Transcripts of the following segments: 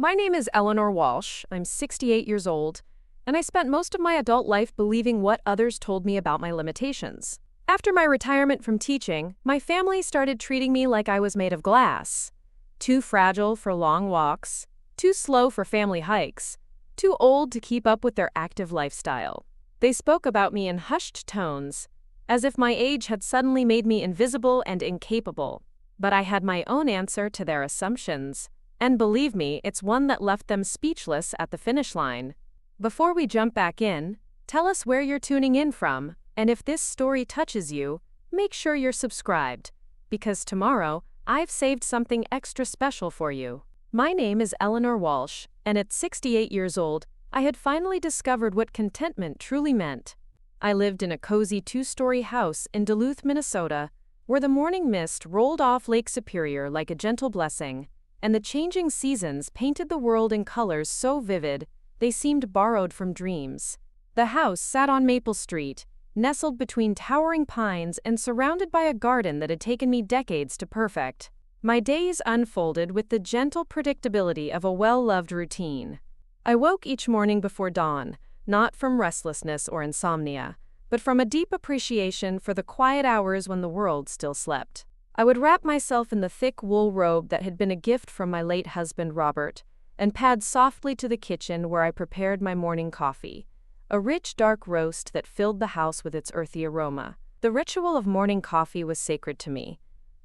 My name is Eleanor Walsh. I'm 68 years old, and I spent most of my adult life believing what others told me about my limitations. After my retirement from teaching, my family started treating me like I was made of glass. Too fragile for long walks, too slow for family hikes, too old to keep up with their active lifestyle. They spoke about me in hushed tones, as if my age had suddenly made me invisible and incapable. But I had my own answer to their assumptions. And believe me, it's one that left them speechless at the finish line. Before we jump back in, tell us where you're tuning in from, and if this story touches you, make sure you're subscribed, because tomorrow, I've saved something extra special for you. My name is Eleanor Walsh, and at 68 years old, I had finally discovered what contentment truly meant. I lived in a cozy 2-story house in Duluth, Minnesota, where the morning mist rolled off Lake Superior like a gentle blessing, and the changing seasons painted the world in colors so vivid, they seemed borrowed from dreams. The house sat on Maple Street, nestled between towering pines and surrounded by a garden that had taken me decades to perfect. My days unfolded with the gentle predictability of a well-loved routine. I woke each morning before dawn, not from restlessness or insomnia, but from a deep appreciation for the quiet hours when the world still slept. I would wrap myself in the thick wool robe that had been a gift from my late husband, Robert, and pad softly to the kitchen where I prepared my morning coffee, a rich, dark roast that filled the house with its earthy aroma. The ritual of morning coffee was sacred to me.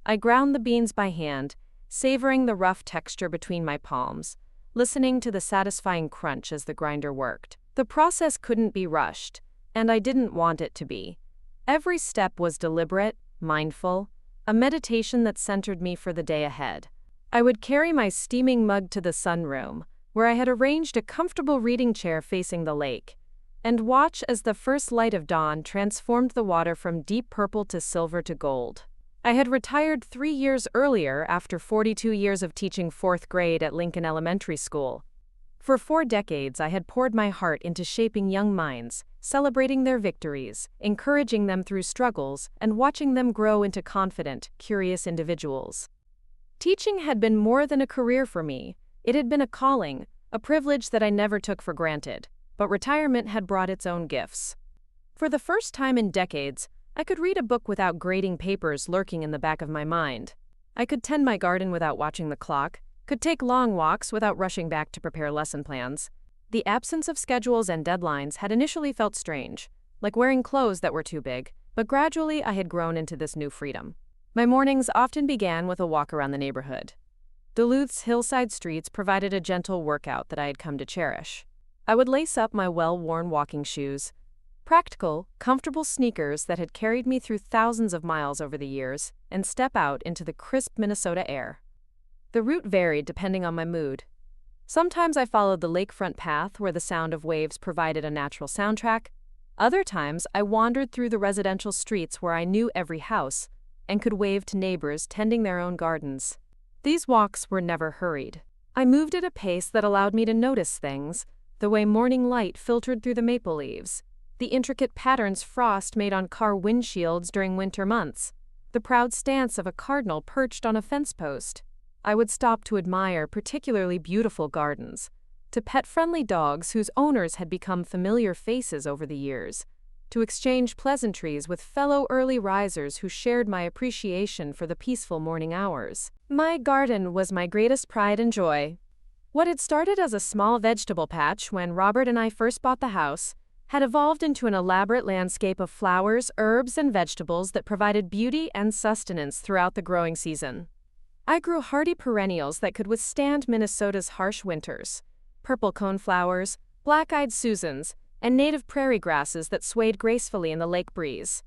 I ground the beans by hand, savoring the rough texture between my palms, listening to the satisfying crunch as the grinder worked. The process couldn't be rushed, and I didn't want it to be. Every step was deliberate, mindful, a meditation that centered me for the day ahead. I would carry my steaming mug to the sunroom, where I had arranged a comfortable reading chair facing the lake, and watch as the first light of dawn transformed the water from deep purple to silver to gold. I had retired 3 years earlier after 42 years of teaching 4th grade at Lincoln Elementary School. For 4 decades, I had poured my heart into shaping young minds, celebrating their victories, encouraging them through struggles, and watching them grow into confident, curious individuals. Teaching had been more than a career for me. It had been a calling, a privilege that I never took for granted, but retirement had brought its own gifts. For the first time in decades, I could read a book without grading papers lurking in the back of my mind. I could tend my garden without watching the clock, could take long walks without rushing back to prepare lesson plans. The absence of schedules and deadlines had initially felt strange, like wearing clothes that were too big, but gradually I had grown into this new freedom. My mornings often began with a walk around the neighborhood. Duluth's hillside streets provided a gentle workout that I had come to cherish. I would lace up my well-worn walking shoes, practical, comfortable sneakers that had carried me through thousands of miles over the years, and step out into the crisp Minnesota air. The route varied depending on my mood. Sometimes I followed the lakefront path where the sound of waves provided a natural soundtrack. Other times I wandered through the residential streets where I knew every house and could wave to neighbors tending their own gardens. These walks were never hurried. I moved at a pace that allowed me to notice things, the way morning light filtered through the maple leaves, the intricate patterns frost made on car windshields during winter months, the proud stance of a cardinal perched on a fence post. I would stop to admire particularly beautiful gardens, to pet friendly dogs whose owners had become familiar faces over the years, to exchange pleasantries with fellow early risers who shared my appreciation for the peaceful morning hours. My garden was my greatest pride and joy. What had started as a small vegetable patch when Robert and I first bought the house had evolved into an elaborate landscape of flowers, herbs, and vegetables that provided beauty and sustenance throughout the growing season. I grew hardy perennials that could withstand Minnesota's harsh winters, purple coneflowers, black-eyed Susans, and native prairie grasses that swayed gracefully in the lake breeze.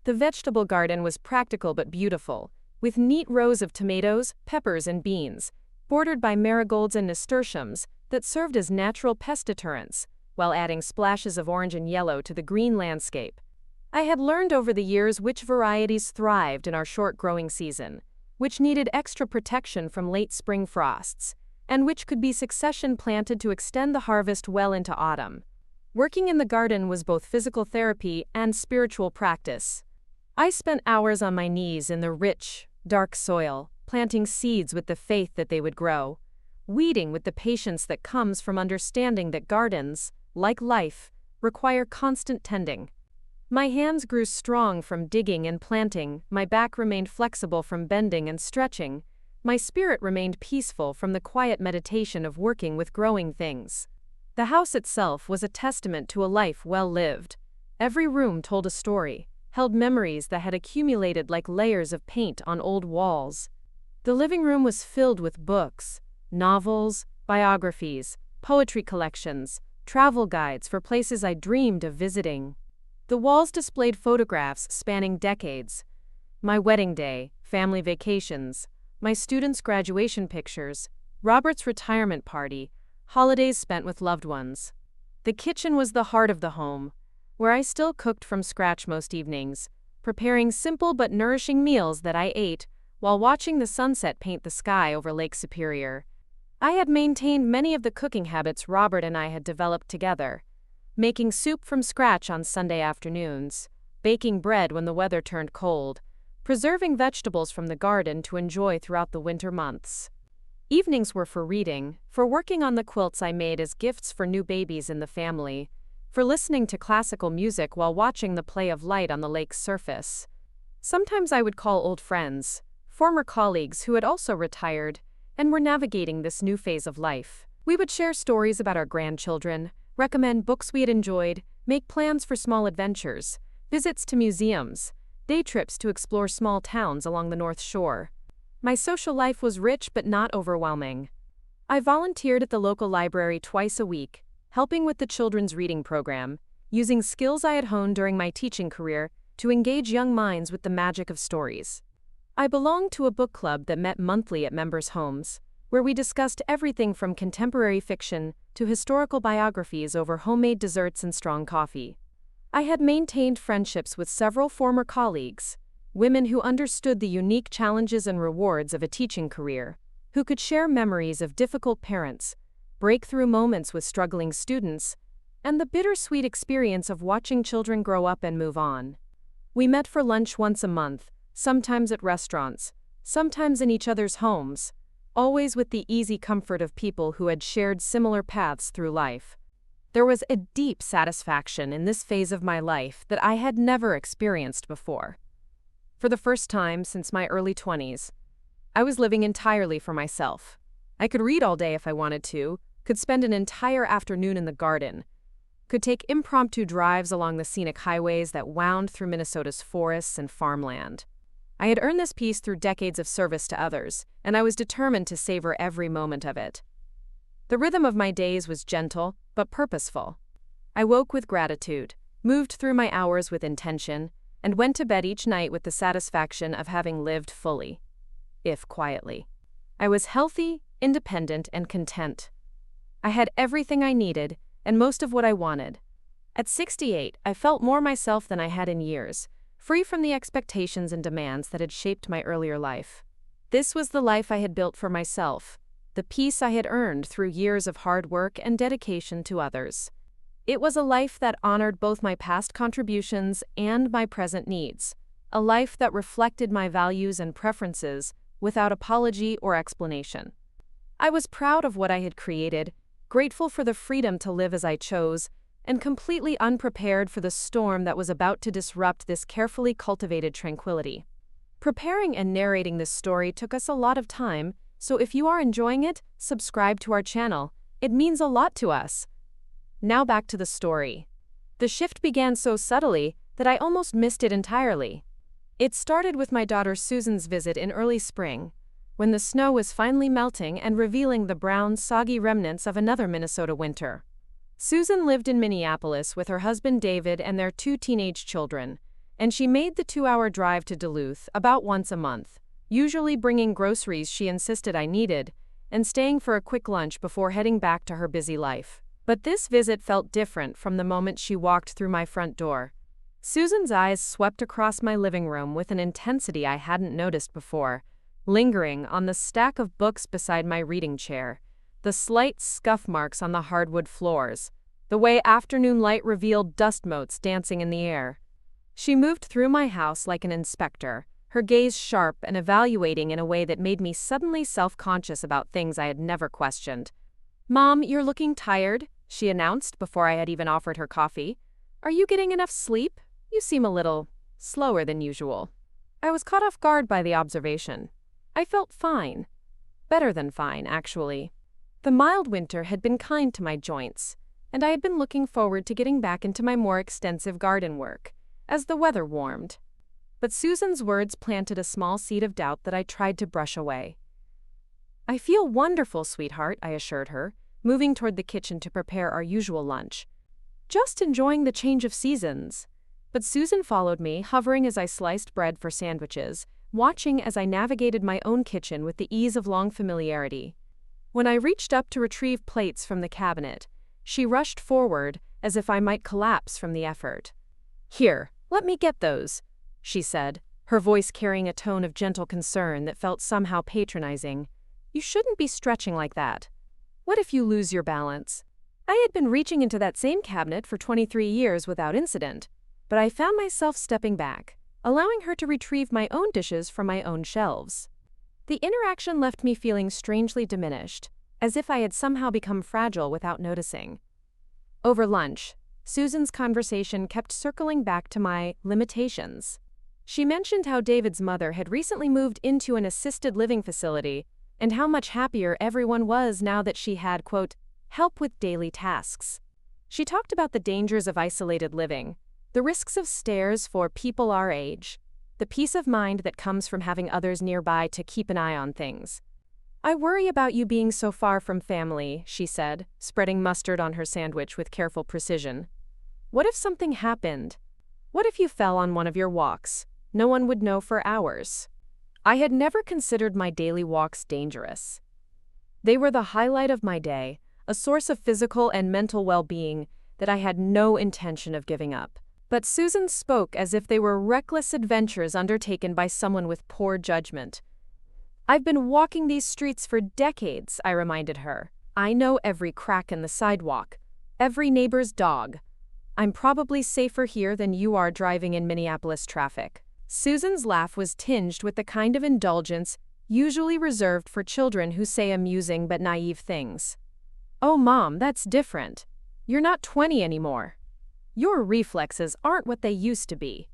The vegetable garden was practical but beautiful, with neat rows of tomatoes, peppers, and beans, bordered by marigolds and nasturtiums that served as natural pest deterrents, while adding splashes of orange and yellow to the green landscape. I had learned over the years which varieties thrived in our short growing season, which needed extra protection from late spring frosts, and which could be succession planted to extend the harvest well into autumn. Working in the garden was both physical therapy and spiritual practice. I spent hours on my knees in the rich, dark soil, planting seeds with the faith that they would grow. weeding with the patience that comes from understanding that gardens, like life, require constant tending. My hands grew strong from digging and planting, my back remained flexible from bending and stretching, my spirit remained peaceful from the quiet meditation of working with growing things. The house itself was a testament to a life well lived. Every room told a story, held memories that had accumulated like layers of paint on old walls. The living room was filled with books, novels, biographies, poetry collections, travel guides for places I dreamed of visiting. The walls displayed photographs spanning decades. My wedding day, family vacations, my students' graduation pictures, Robert's retirement party, holidays spent with loved ones. The kitchen was the heart of the home, where I still cooked from scratch most evenings, preparing simple but nourishing meals that I ate while watching the sunset paint the sky over Lake Superior. I had maintained many of the cooking habits Robert and I had developed together, making soup from scratch on Sunday afternoons, baking bread when the weather turned cold, preserving vegetables from the garden to enjoy throughout the winter months. Evenings were for reading, for working on the quilts I made as gifts for new babies in the family, for listening to classical music while watching the play of light on the lake's surface. Sometimes I would call old friends, former colleagues who had also retired and were navigating this new phase of life. We would share stories about our grandchildren, recommend books we had enjoyed, make plans for small adventures, visits to museums, day trips to explore small towns along the North Shore. My social life was rich but not overwhelming. I volunteered at the local library twice a week, helping with the children's reading program, using skills I had honed during my teaching career to engage young minds with the magic of stories. I belonged to a book club that met monthly at members' homes, where we discussed everything from contemporary fiction to historical biographies over homemade desserts and strong coffee. I had maintained friendships with several former colleagues, women who understood the unique challenges and rewards of a teaching career, who could share memories of difficult parents, breakthrough moments with struggling students, and the bittersweet experience of watching children grow up and move on. We met for lunch once a month, sometimes at restaurants, sometimes in each other's homes, always with the easy comfort of people who had shared similar paths through life. There was a deep satisfaction in this phase of my life that I had never experienced before. For the first time since my early 20s, I was living entirely for myself. I could read all day if I wanted to, could spend an entire afternoon in the garden, could take impromptu drives along the scenic highways that wound through Minnesota's forests and farmland. I had earned this peace through decades of service to others, and I was determined to savor every moment of it. The rhythm of my days was gentle, but purposeful. I woke with gratitude, moved through my hours with intention, and went to bed each night with the satisfaction of having lived fully, if quietly. I was healthy, independent, and content. I had everything I needed, and most of what I wanted. At 68, I felt more myself than I had in years, free from the expectations and demands that had shaped my earlier life. This was the life I had built for myself, the peace I had earned through years of hard work and dedication to others. It was a life that honored both my past contributions and my present needs, a life that reflected my values and preferences without apology or explanation. I was proud of what I had created, grateful for the freedom to live as I chose, and completely unprepared for the storm that was about to disrupt this carefully cultivated tranquility. Preparing and narrating this story took us a lot of time, so if you are enjoying it, subscribe to our channel. It means a lot to us. Now back to the story. The shift began so subtly that I almost missed it entirely. It started with my daughter Susan's visit in early spring, when the snow was finally melting and revealing the brown, soggy remnants of another Minnesota winter. Susan lived in Minneapolis with her husband David and their 2 teenage children, and she made the 2-hour drive to Duluth about once a month, usually bringing groceries she insisted I needed, and staying for a quick lunch before heading back to her busy life. But this visit felt different from the moment she walked through my front door. Susan's eyes swept across my living room with an intensity I hadn't noticed before, lingering on the stack of books beside my reading chair, the slight scuff marks on the hardwood floors, the way afternoon light revealed dust motes dancing in the air. She moved through my house like an inspector, her gaze sharp and evaluating in a way that made me suddenly self-conscious about things I had never questioned. "Mom, you're looking tired," she announced before I had even offered her coffee. "Are you getting enough sleep? You seem a little slower than usual." I was caught off guard by the observation. I felt fine. Better than fine, actually. The mild winter had been kind to my joints, and I had been looking forward to getting back into my more extensive garden work as the weather warmed. But Susan's words planted a small seed of doubt that I tried to brush away. "I feel wonderful, sweetheart," I assured her, moving toward the kitchen to prepare our usual lunch. "Just enjoying the change of seasons." But Susan followed me, hovering as I sliced bread for sandwiches, watching as I navigated my own kitchen with the ease of long familiarity. When I reached up to retrieve plates from the cabinet, she rushed forward as if I might collapse from the effort. "Here, let me get those," she said, her voice carrying a tone of gentle concern that felt somehow patronizing. "You shouldn't be stretching like that. What if you lose your balance?" I had been reaching into that same cabinet for 23 years without incident, but I found myself stepping back, allowing her to retrieve my own dishes from my own shelves. The interaction left me feeling strangely diminished, as if I had somehow become fragile without noticing. Over lunch, Susan's conversation kept circling back to my limitations. She mentioned how David's mother had recently moved into an assisted living facility and how much happier everyone was now that she had, quote, help with daily tasks. She talked about the dangers of isolated living, the risks of stairs for people our age, the peace of mind that comes from having others nearby to keep an eye on things. "I worry about you being so far from family," she said, spreading mustard on her sandwich with careful precision. "What if something happened? What if you fell on one of your walks? No one would know for hours." I had never considered my daily walks dangerous. They were the highlight of my day, a source of physical and mental well-being that I had no intention of giving up. But Susan spoke as if they were reckless adventures undertaken by someone with poor judgment. "I've been walking these streets for decades," I reminded her. "I know every crack in the sidewalk, every neighbor's dog. I'm probably safer here than you are driving in Minneapolis traffic." Susan's laugh was tinged with the kind of indulgence usually reserved for children who say amusing but naive things. "Oh, Mom, that's different. You're not 20 anymore. Your reflexes aren't what they used to be."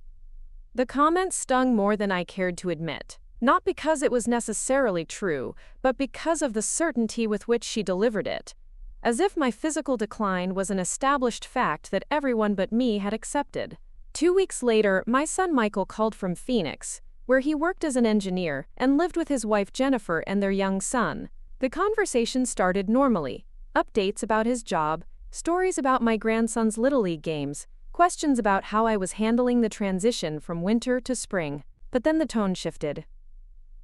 The comment stung more than I cared to admit, not because it was necessarily true, but because of the certainty with which she delivered it, as if my physical decline was an established fact that everyone but me had accepted. 2 weeks later, my son Michael called from Phoenix, where he worked as an engineer and lived with his wife Jennifer and their young son. The conversation started normally, updates about his job, stories about my grandson's Little League games, questions about how I was handling the transition from winter to spring. But then the tone shifted.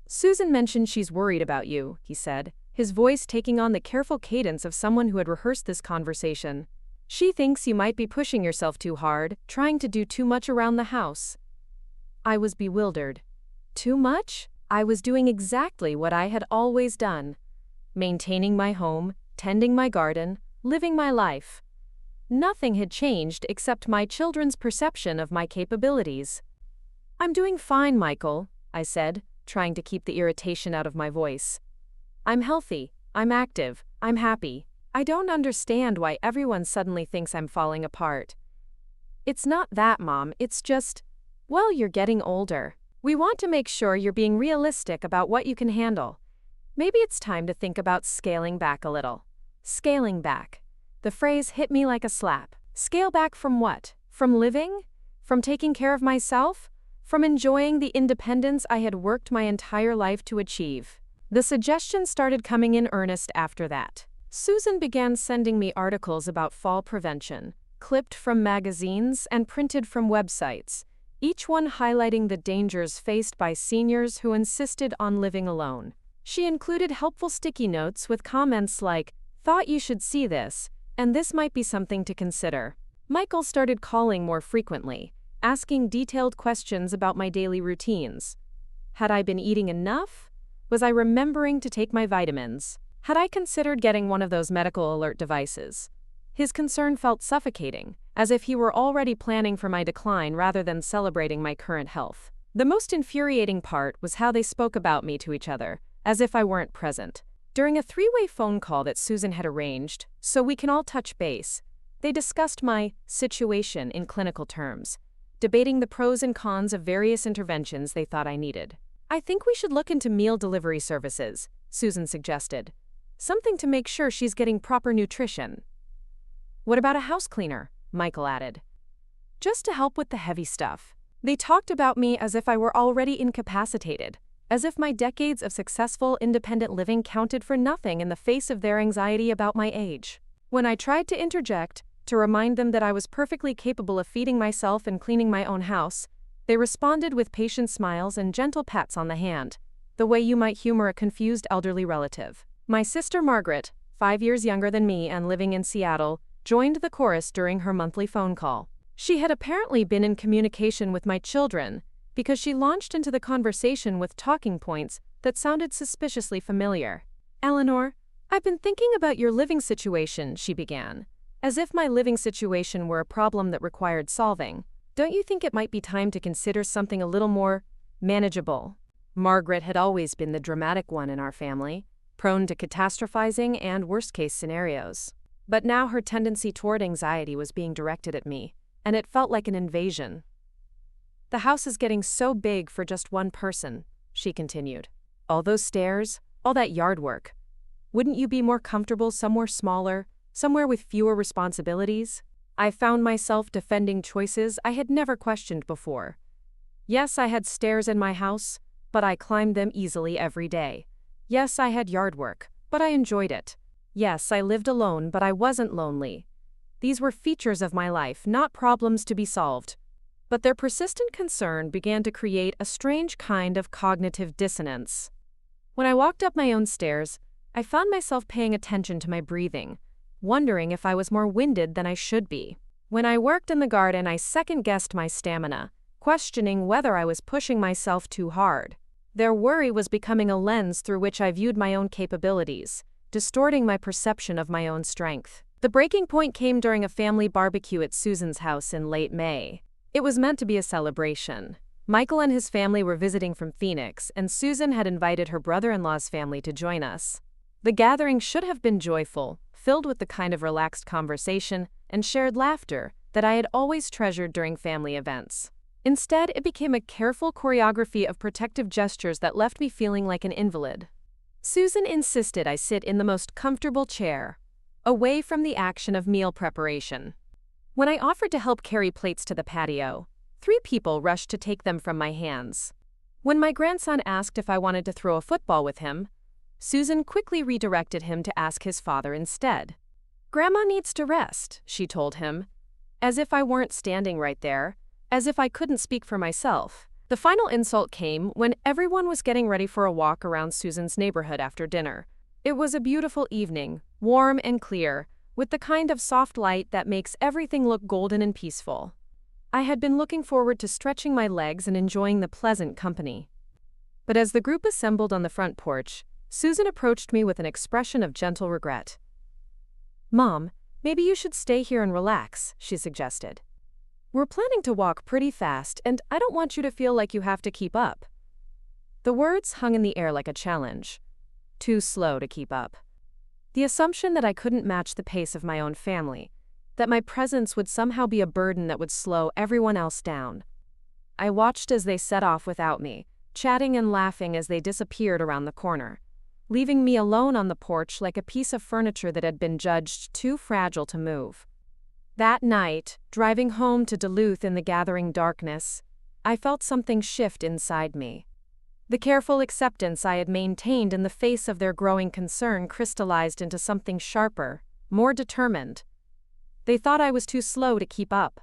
"Susan mentioned she's worried about you," he said, his voice taking on the careful cadence of someone who had rehearsed this conversation. "She thinks you might be pushing yourself too hard, trying to do too much around the house." I was bewildered. Too much? I was doing exactly what I had always done. Maintaining my home, tending my garden, living my life. Nothing had changed except my children's perception of my capabilities. "I'm doing fine, Michael," I said, trying to keep the irritation out of my voice. "I'm healthy, I'm active, I'm happy. I don't understand why everyone suddenly thinks I'm falling apart." "It's not that, Mom, it's just, well, you're getting older. We want to make sure you're being realistic about what you can handle. Maybe it's time to think about scaling back a little." Scaling back. The phrase hit me like a slap. Scale back from what? From living? From taking care of myself? From enjoying the independence I had worked my entire life to achieve? The suggestions started coming in earnest after that. Susan began sending me articles about fall prevention, clipped from magazines and printed from websites, each one highlighting the dangers faced by seniors who insisted on living alone. She included helpful sticky notes with comments like, "Thought you should see this, and this might be something to consider." Michael started calling more frequently, asking detailed questions about my daily routines. Had I been eating enough? Was I remembering to take my vitamins? Had I considered getting one of those medical alert devices? His concern felt suffocating, as if he were already planning for my decline rather than celebrating my current health. The most infuriating part was how they spoke about me to each other, as if I weren't present. During a three-way phone call that Susan had arranged, so we can all touch base, they discussed my situation in clinical terms, debating the pros and cons of various interventions they thought I needed. "I think we should look into meal delivery services," Susan suggested. "Something to make sure she's getting proper nutrition." "What about a house cleaner?" Michael added. "Just to help with the heavy stuff." They talked about me as if I were already incapacitated, as if my decades of successful, independent living counted for nothing in the face of their anxiety about my age. When I tried to interject, to remind them that I was perfectly capable of feeding myself and cleaning my own house, they responded with patient smiles and gentle pats on the hand, the way you might humor a confused elderly relative. My sister Margaret, 5 years younger than me and living in Seattle, joined the chorus during her monthly phone call. She had apparently been in communication with my children, because she launched into the conversation with talking points that sounded suspiciously familiar. "Eleanor, I've been thinking about your living situation," she began, as if my living situation were a problem that required solving. "Don't you think it might be time to consider something a little more manageable?" Margaret had always been the dramatic one in our family, prone to catastrophizing and worst-case scenarios. But now her tendency toward anxiety was being directed at me, and it felt like an invasion. "The house is getting so big for just one person," she continued. "All those stairs, all that yard work. Wouldn't you be more comfortable somewhere smaller, somewhere with fewer responsibilities?" I found myself defending choices I had never questioned before. Yes, I had stairs in my house, but I climbed them easily every day. Yes, I had yard work, but I enjoyed it. Yes, I lived alone, but I wasn't lonely. These were features of my life, not problems to be solved. But their persistent concern began to create a strange kind of cognitive dissonance. When I walked up my own stairs, I found myself paying attention to my breathing, wondering if I was more winded than I should be. When I worked in the garden, I second-guessed my stamina, questioning whether I was pushing myself too hard. Their worry was becoming a lens through which I viewed my own capabilities, distorting my perception of my own strength. The breaking point came during a family barbecue at Susan's house in late May. It was meant to be a celebration. Michael and his family were visiting from Phoenix, and Susan had invited her brother-in-law's family to join us. The gathering should have been joyful, filled with the kind of relaxed conversation and shared laughter that I had always treasured during family events. Instead, it became a careful choreography of protective gestures that left me feeling like an invalid. Susan insisted I sit in the most comfortable chair, away from the action of meal preparation. When I offered to help carry plates to the patio, 3 people rushed to take them from my hands. When my grandson asked if I wanted to throw a football with him, Susan quickly redirected him to ask his father instead. "Grandma needs to rest," she told him, as if I weren't standing right there, as if I couldn't speak for myself. The final insult came when everyone was getting ready for a walk around Susan's neighborhood after dinner. It was a beautiful evening, warm and clear, with the kind of soft light that makes everything look golden and peaceful. I had been looking forward to stretching my legs and enjoying the pleasant company. But as the group assembled on the front porch, Susan approached me with an expression of gentle regret. "Mom, maybe you should stay here and relax," she suggested. "We're planning to walk pretty fast, and I don't want you to feel like you have to keep up." The words hung in the air like a challenge. Too slow to keep up. The assumption that I couldn't match the pace of my own family, that my presence would somehow be a burden that would slow everyone else down. I watched as they set off without me, chatting and laughing as they disappeared around the corner, leaving me alone on the porch like a piece of furniture that had been judged too fragile to move. That night, driving home to Duluth in the gathering darkness, I felt something shift inside me. The careful acceptance I had maintained in the face of their growing concern crystallized into something sharper, more determined. They thought I was too slow to keep up.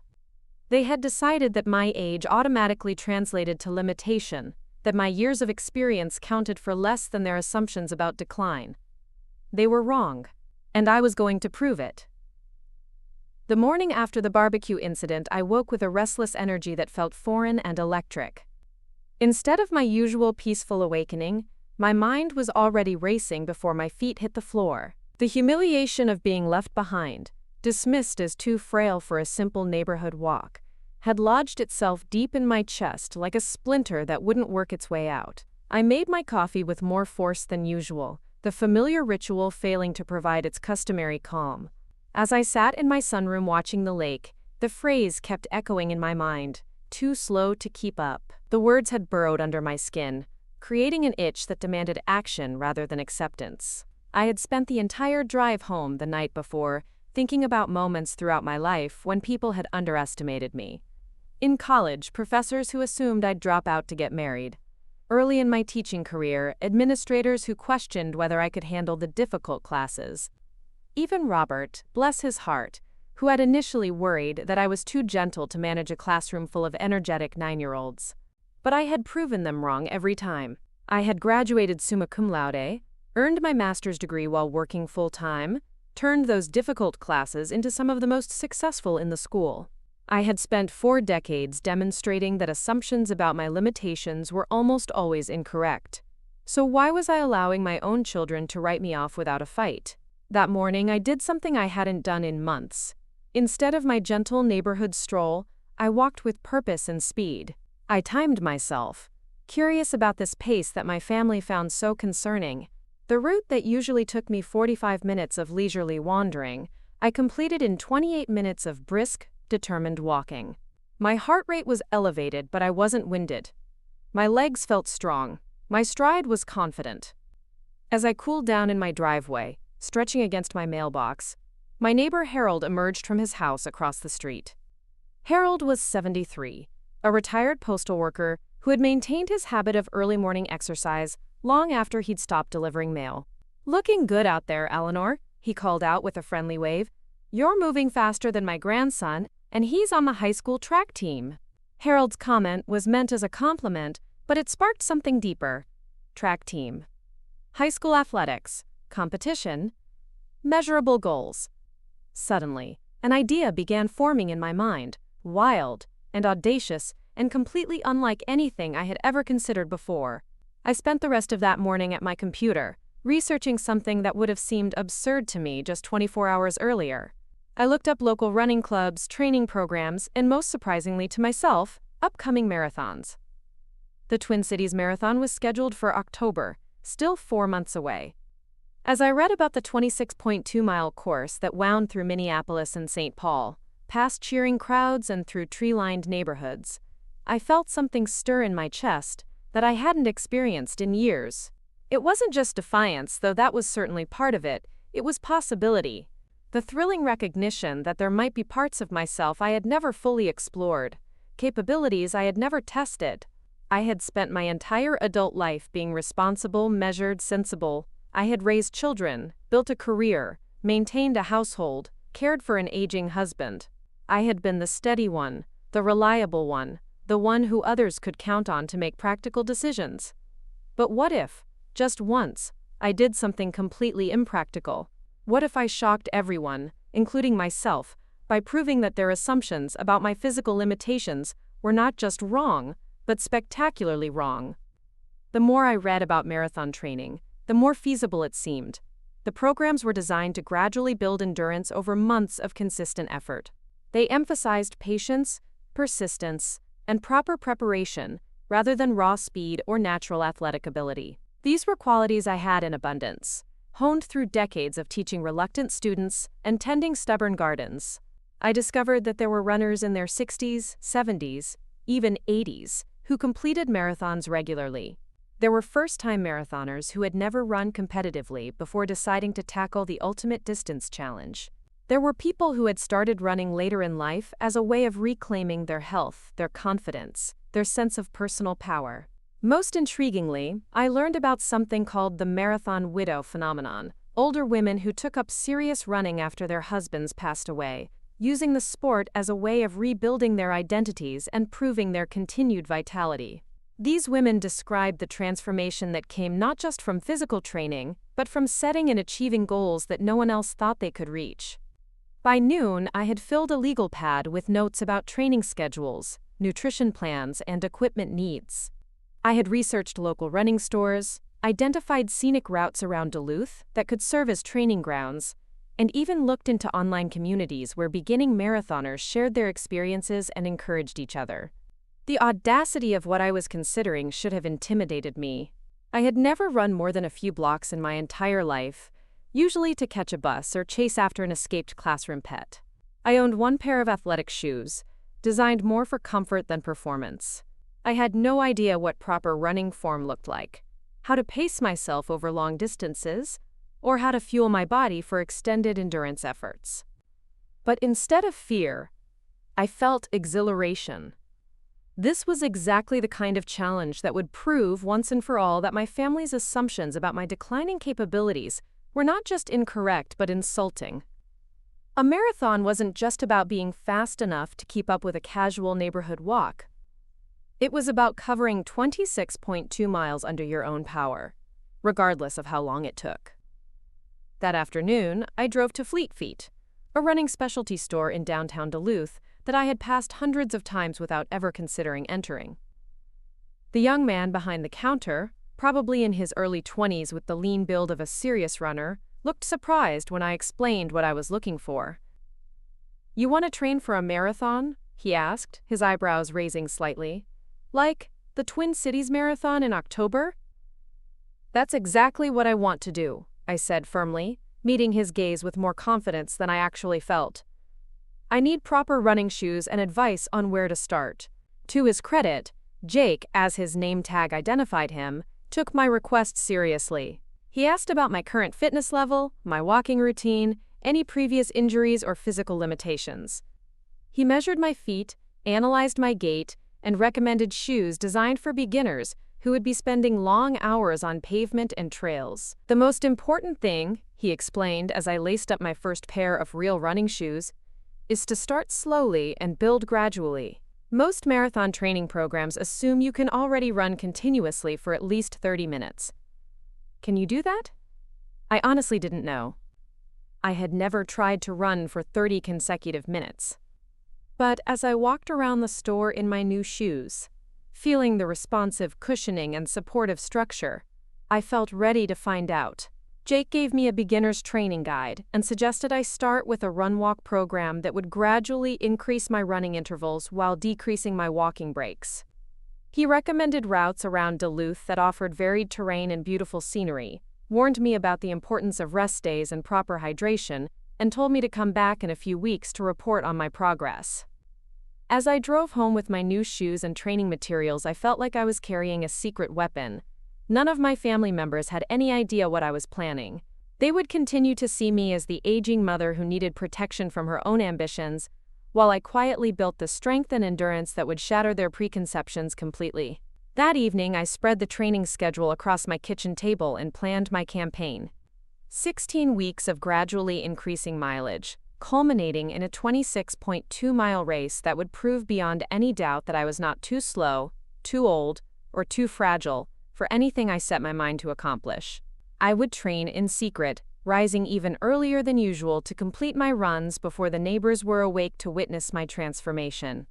They had decided that my age automatically translated to limitation, that my years of experience counted for less than their assumptions about decline. They were wrong, and I was going to prove it. The morning after the barbecue incident, I woke with a restless energy that felt foreign and electric. Instead of my usual peaceful awakening, my mind was already racing before my feet hit the floor. The humiliation of being left behind, dismissed as too frail for a simple neighborhood walk, had lodged itself deep in my chest like a splinter that wouldn't work its way out. I made my coffee with more force than usual, the familiar ritual failing to provide its customary calm. As I sat in my sunroom watching the lake, the phrase kept echoing in my mind, "Too slow to keep up." The words had burrowed under my skin, creating an itch that demanded action rather than acceptance. I had spent the entire drive home the night before thinking about moments throughout my life when people had underestimated me. In college, professors who assumed I'd drop out to get married. Early in my teaching career, administrators who questioned whether I could handle the difficult classes. Even Robert, bless his heart, who had initially worried that I was too gentle to manage a classroom full of energetic 9-year-olds. But I had proven them wrong every time. I had graduated summa cum laude, earned my master's degree while working full-time, turned those difficult classes into some of the most successful in the school. I had spent 4 decades demonstrating that assumptions about my limitations were almost always incorrect. So why was I allowing my own children to write me off without a fight? That morning, I did something I hadn't done in months. Instead of my gentle neighborhood stroll, I walked with purpose and speed. I timed myself, curious about this pace that my family found so concerning. The route that usually took me 45 minutes of leisurely wandering, I completed in 28 minutes of brisk, determined walking. My heart rate was elevated, but I wasn't winded. My legs felt strong. My stride was confident. As I cooled down in my driveway, stretching against my mailbox, my neighbor Harold emerged from his house across the street. Harold was 73, a retired postal worker who had maintained his habit of early morning exercise long after he'd stopped delivering mail. "Looking good out there, Eleanor," he called out with a friendly wave. "You're moving faster than my grandson, and he's on the high school track team." Harold's comment was meant as a compliment, but it sparked something deeper. Track team. High school athletics. Competition. Measurable goals. Suddenly, an idea began forming in my mind, wild and audacious and completely unlike anything I had ever considered before. I spent the rest of that morning at my computer, researching something that would have seemed absurd to me just 24 hours earlier. I looked up local running clubs, training programs, and most surprisingly to myself, upcoming marathons. The Twin Cities Marathon was scheduled for October, still 4 months away. As I read about the 26.2-mile course that wound through Minneapolis and St. Paul, past cheering crowds and through tree-lined neighborhoods, I felt something stir in my chest that I hadn't experienced in years. It wasn't just defiance, though that was certainly part of it. It was possibility. The thrilling recognition that there might be parts of myself I had never fully explored, capabilities I had never tested. I had spent my entire adult life being responsible, measured, sensible. I had raised children, built a career, maintained a household, cared for an aging husband. I had been the steady one, the reliable one, the one who others could count on to make practical decisions. But what if, just once, I did something completely impractical? What if I shocked everyone, including myself, by proving that their assumptions about my physical limitations were not just wrong, but spectacularly wrong? The more I read about marathon training, the more feasible it seemed. The programs were designed to gradually build endurance over months of consistent effort. They emphasized patience, persistence, and proper preparation, rather than raw speed or natural athletic ability. These were qualities I had in abundance, honed through decades of teaching reluctant students and tending stubborn gardens. I discovered that there were runners in their 60s, 70s, even 80s, who completed marathons regularly. There were first-time marathoners who had never run competitively before deciding to tackle the ultimate distance challenge. There were people who had started running later in life as a way of reclaiming their health, their confidence, their sense of personal power. Most intriguingly, I learned about something called the marathon widow phenomenon, older women who took up serious running after their husbands passed away, using the sport as a way of rebuilding their identities and proving their continued vitality. These women described the transformation that came not just from physical training, but from setting and achieving goals that no one else thought they could reach. By noon, I had filled a legal pad with notes about training schedules, nutrition plans, and equipment needs. I had researched local running stores, identified scenic routes around Duluth that could serve as training grounds, and even looked into online communities where beginning marathoners shared their experiences and encouraged each other. The audacity of what I was considering should have intimidated me. I had never run more than a few blocks in my entire life, usually to catch a bus or chase after an escaped classroom pet. I owned one pair of athletic shoes, designed more for comfort than performance. I had no idea what proper running form looked like, how to pace myself over long distances, or how to fuel my body for extended endurance efforts. But instead of fear, I felt exhilaration. This was exactly the kind of challenge that would prove once and for all that my family's assumptions about my declining capabilities were not just incorrect but insulting. A marathon wasn't just about being fast enough to keep up with a casual neighborhood walk. It was about covering 26.2 miles under your own power, regardless of how long it took. That afternoon, I drove to Fleet Feet, a running specialty store in downtown Duluth that I had passed hundreds of times without ever considering entering. The young man behind the counter, probably in his early 20s with the lean build of a serious runner, looked surprised when I explained what I was looking for. "You want to train for a marathon?" he asked, his eyebrows raising slightly. "Like the Twin Cities Marathon in October?" "That's exactly what I want to do," I said firmly, meeting his gaze with more confidence than I actually felt. "I need proper running shoes and advice on where to start." To his credit, Jake, as his name tag identified him, took my request seriously. He asked about my current fitness level, my walking routine, any previous injuries or physical limitations. He measured my feet, analyzed my gait, and recommended shoes designed for beginners who would be spending long hours on pavement and trails. "The most important thing," he explained as I laced up my first pair of real running shoes, "is to start slowly and build gradually. Most marathon training programs assume you can already run continuously for at least 30 minutes. Can you do that?" I honestly didn't know. I had never tried to run for 30 consecutive minutes. But as I walked around the store in my new shoes, feeling the responsive cushioning and supportive structure, I felt ready to find out. Jake gave me a beginner's training guide and suggested I start with a run-walk program that would gradually increase my running intervals while decreasing my walking breaks. He recommended routes around Duluth that offered varied terrain and beautiful scenery, warned me about the importance of rest days and proper hydration, and told me to come back in a few weeks to report on my progress. As I drove home with my new shoes and training materials, I felt like I was carrying a secret weapon. None of my family members had any idea what I was planning. They would continue to see me as the aging mother who needed protection from her own ambitions, while I quietly built the strength and endurance that would shatter their preconceptions completely. That evening, I spread the training schedule across my kitchen table and planned my campaign. 16 weeks of gradually increasing mileage, culminating in a 26.2-mile race that would prove beyond any doubt that I was not too slow, too old, or too fragile for anything I set my mind to accomplish. I would train in secret, rising even earlier than usual to complete my runs before the neighbors were awake to witness my transformation.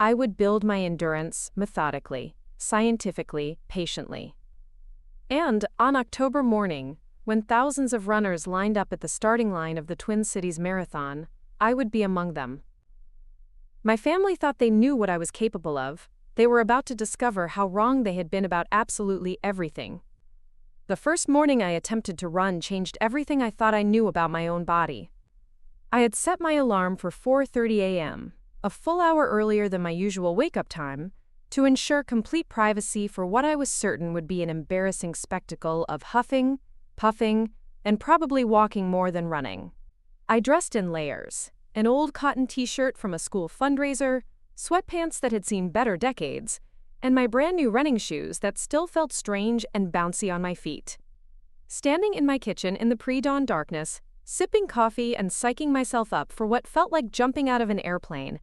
I would build my endurance methodically, scientifically, patiently. And on October morning, when thousands of runners lined up at the starting line of the Twin Cities Marathon, I would be among them. My family thought they knew what I was capable of. They were about to discover how wrong they had been about absolutely everything. The first morning I attempted to run changed everything I thought I knew about my own body. I had set my alarm for 4:30 a.m., a full hour earlier than my usual wake-up time, to ensure complete privacy for what I was certain would be an embarrassing spectacle of huffing, puffing, and probably walking more than running. I dressed in layers, an old cotton t-shirt from a school fundraiser, sweatpants that had seen better decades, and my brand new running shoes that still felt strange and bouncy on my feet. Standing in my kitchen in the pre-dawn darkness, sipping coffee and psyching myself up for what felt like jumping out of an airplane,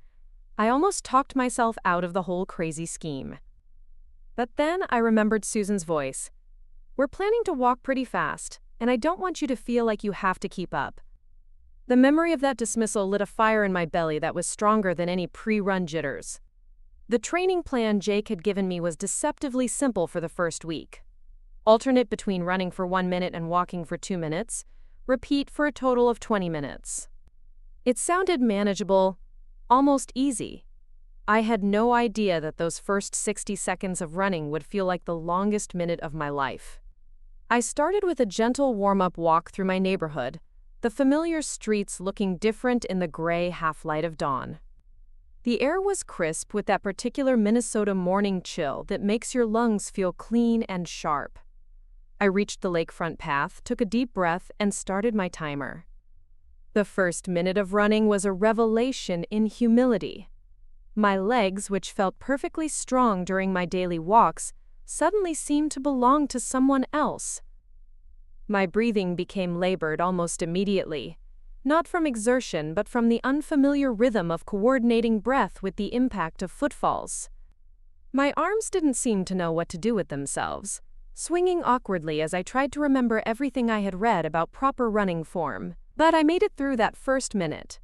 I almost talked myself out of the whole crazy scheme. But then I remembered Susan's voice. "We're planning to walk pretty fast, and I don't want you to feel like you have to keep up." The memory of that dismissal lit a fire in my belly that was stronger than any pre-run jitters. The training plan Jake had given me was deceptively simple for the first week. Alternate between running for 1 minute and walking for 2 minutes, Repeat for a total of 20 minutes. It sounded manageable, almost easy. I had no idea that those first 60 seconds of running would feel like the longest minute of my life. I started with a gentle warm-up walk through my neighborhood, the familiar streets looking different in the gray half-light of dawn. The air was crisp with that particular Minnesota morning chill that makes your lungs feel clean and sharp. I reached the lakefront path, took a deep breath, and started my timer. The first minute of running was a revelation in humility. My legs, which felt perfectly strong during my daily walks, suddenly seemed to belong to someone else. My breathing became labored almost immediately, not from exertion but from the unfamiliar rhythm of coordinating breath with the impact of footfalls. My arms didn't seem to know what to do with themselves, swinging awkwardly as I tried to remember everything I had read about proper running form. But I made it through that first minute.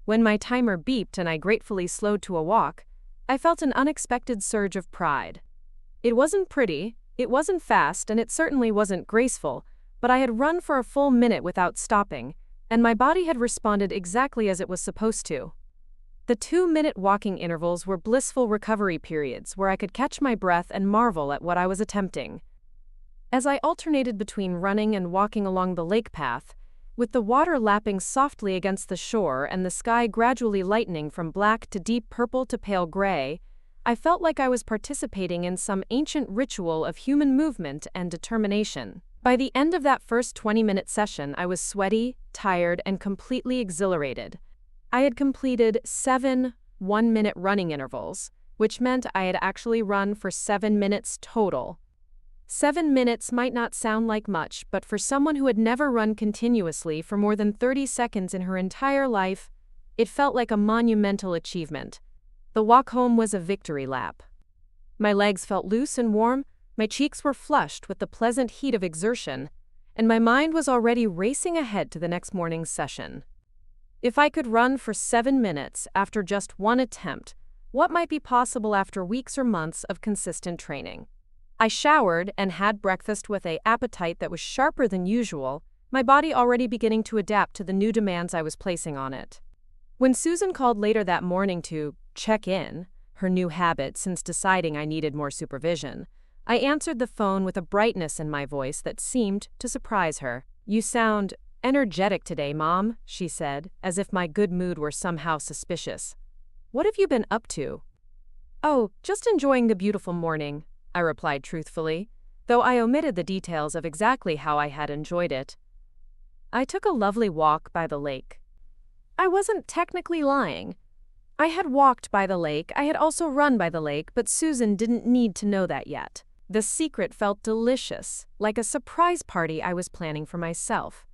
When my timer beeped and I gratefully slowed to a walk, I felt an unexpected surge of pride. It wasn't pretty, it wasn't fast, and it certainly wasn't graceful, but I had run for a full minute without stopping, and my body had responded exactly as it was supposed to. The 2-minute walking intervals were blissful recovery periods where I could catch my breath and marvel at what I was attempting. As I alternated between running and walking along the lake path, with the water lapping softly against the shore and the sky gradually lightening from black to deep purple to pale gray, I felt like I was participating in some ancient ritual of human movement and determination. By the end of that first 20-minute session, I was sweaty, tired, and completely exhilarated. I had completed 7 one-minute running intervals, which meant I had actually run for 7 minutes total. 7 minutes might not sound like much, but for someone who had never run continuously for more than 30 seconds in her entire life, it felt like a monumental achievement. The walk home was a victory lap. My legs felt loose and warm, my cheeks were flushed with the pleasant heat of exertion, and my mind was already racing ahead to the next morning's session. If I could run for 7 minutes after just one attempt, what might be possible after weeks or months of consistent training? I showered and had breakfast with an appetite that was sharper than usual, my body already beginning to adapt to the new demands I was placing on it. When Susan called later that morning to check in, her new habit since deciding I needed more supervision, I answered the phone with a brightness in my voice that seemed to surprise her. "You sound energetic today, Mom," she said, as if my good mood were somehow suspicious. "What have you been up to?" "Oh, just enjoying the beautiful morning," I replied truthfully, though I omitted the details of exactly how I had enjoyed it. I took a lovely walk by the lake. I wasn't technically lying. I had walked by the lake, I had also run by the lake, but Susan didn't need to know that yet. The secret felt delicious, like a surprise party I was planning for myself.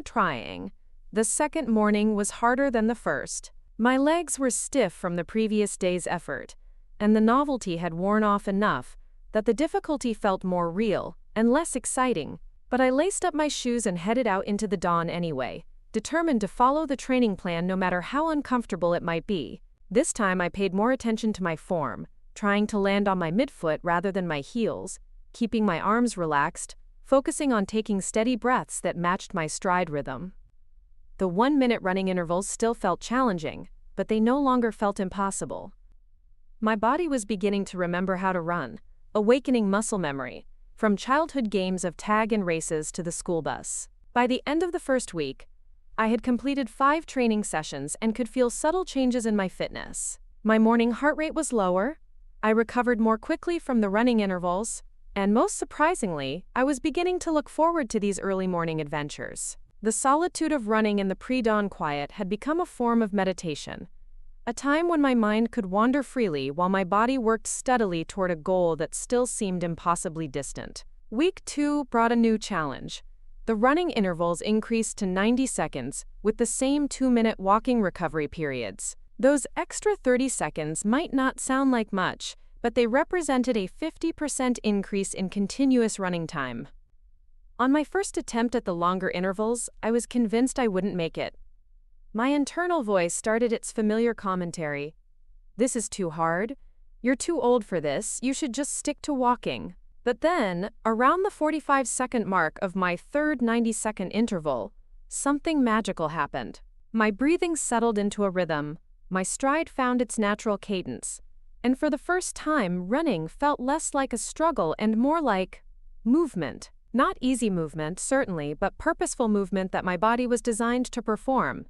Trying. The second morning was harder than the first. My legs were stiff from the previous day's effort, and the novelty had worn off enough that the difficulty felt more real and less exciting, but I laced up my shoes and headed out into the dawn anyway, determined to follow the training plan no matter how uncomfortable it might be. This time I paid more attention to my form, trying to land on my midfoot rather than my heels, keeping my arms relaxed, focusing on taking steady breaths that matched my stride rhythm. The 1-minute running intervals still felt challenging, but they no longer felt impossible. My body was beginning to remember how to run, awakening muscle memory, from childhood games of tag and races to the school bus. By the end of the first week, I had completed 5 training sessions and could feel subtle changes in my fitness. My morning heart rate was lower, I recovered more quickly from the running intervals, and most surprisingly, I was beginning to look forward to these early morning adventures. The solitude of running in the pre-dawn quiet had become a form of meditation, a time when my mind could wander freely while my body worked steadily toward a goal that still seemed impossibly distant. Week 2 brought a new challenge. The running intervals increased to 90 seconds, with the same 2-minute walking recovery periods. Those extra 30 seconds might not sound like much, but they represented a 50% increase in continuous running time. On my first attempt at the longer intervals, I was convinced I wouldn't make it. My internal voice started its familiar commentary. "This is too hard. You're too old for this, you should just stick to walking." But then, around the 45-second mark of my third 90-second interval, something magical happened. My breathing settled into a rhythm, my stride found its natural cadence, and for the first time, running felt less like a struggle and more like movement. Not easy movement, certainly, but purposeful movement that my body was designed to perform.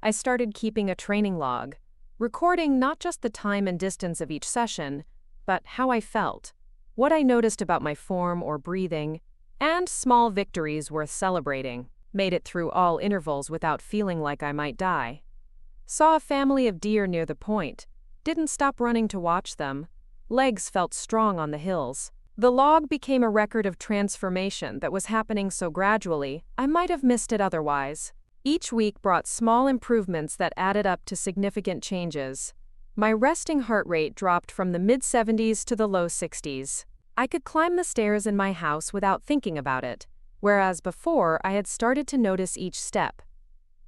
I started keeping a training log, recording not just the time and distance of each session, but how I felt, what I noticed about my form or breathing, and small victories worth celebrating. Made it through all intervals without feeling like I might die. Saw a family of deer near the point. Didn't stop running to watch them. Legs felt strong on the hills. The log became a record of transformation that was happening so gradually, I might have missed it otherwise. Each week brought small improvements that added up to significant changes. My resting heart rate dropped from the mid-70s to the low 60s. I could climb the stairs in my house without thinking about it, whereas before I had started to notice each step.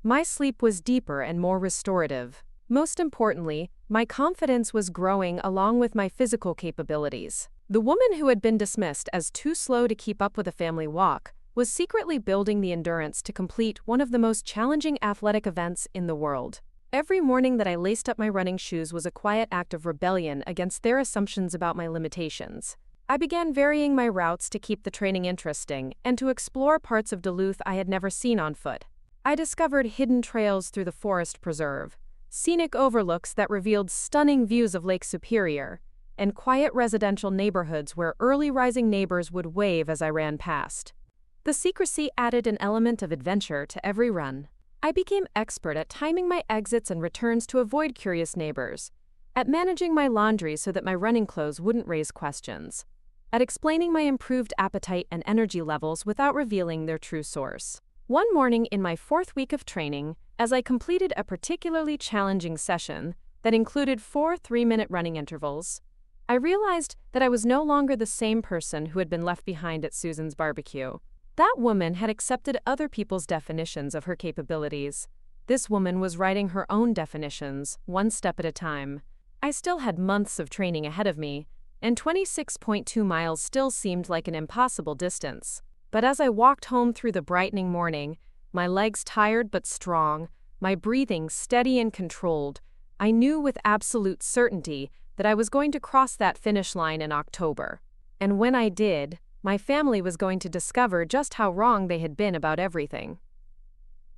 My sleep was deeper and more restorative. Most importantly, my confidence was growing along with my physical capabilities. The woman who had been dismissed as too slow to keep up with a family walk was secretly building the endurance to complete one of the most challenging athletic events in the world. Every morning that I laced up my running shoes was a quiet act of rebellion against their assumptions about my limitations. I began varying my routes to keep the training interesting and to explore parts of Duluth I had never seen on foot. I discovered hidden trails through the forest preserve, scenic overlooks that revealed stunning views of Lake Superior, and quiet residential neighborhoods where early rising neighbors would wave as I ran past. The secrecy added an element of adventure to every run. I became expert at timing my exits and returns to avoid curious neighbors, at managing my laundry so that my running clothes wouldn't raise questions, at explaining my improved appetite and energy levels without revealing their true source. One morning in my 4th week of training, as I completed a particularly challenging session that included 4 3-minute running intervals, I realized that I was no longer the same person who had been left behind at Susan's barbecue. That woman had accepted other people's definitions of her capabilities. This woman was writing her own definitions, one step at a time. I still had months of training ahead of me, and 26.2 miles still seemed like an impossible distance. But as I walked home through the brightening morning, my legs tired but strong, my breathing steady and controlled, I knew with absolute certainty that I was going to cross that finish line in October. And when I did, my family was going to discover just how wrong they had been about everything.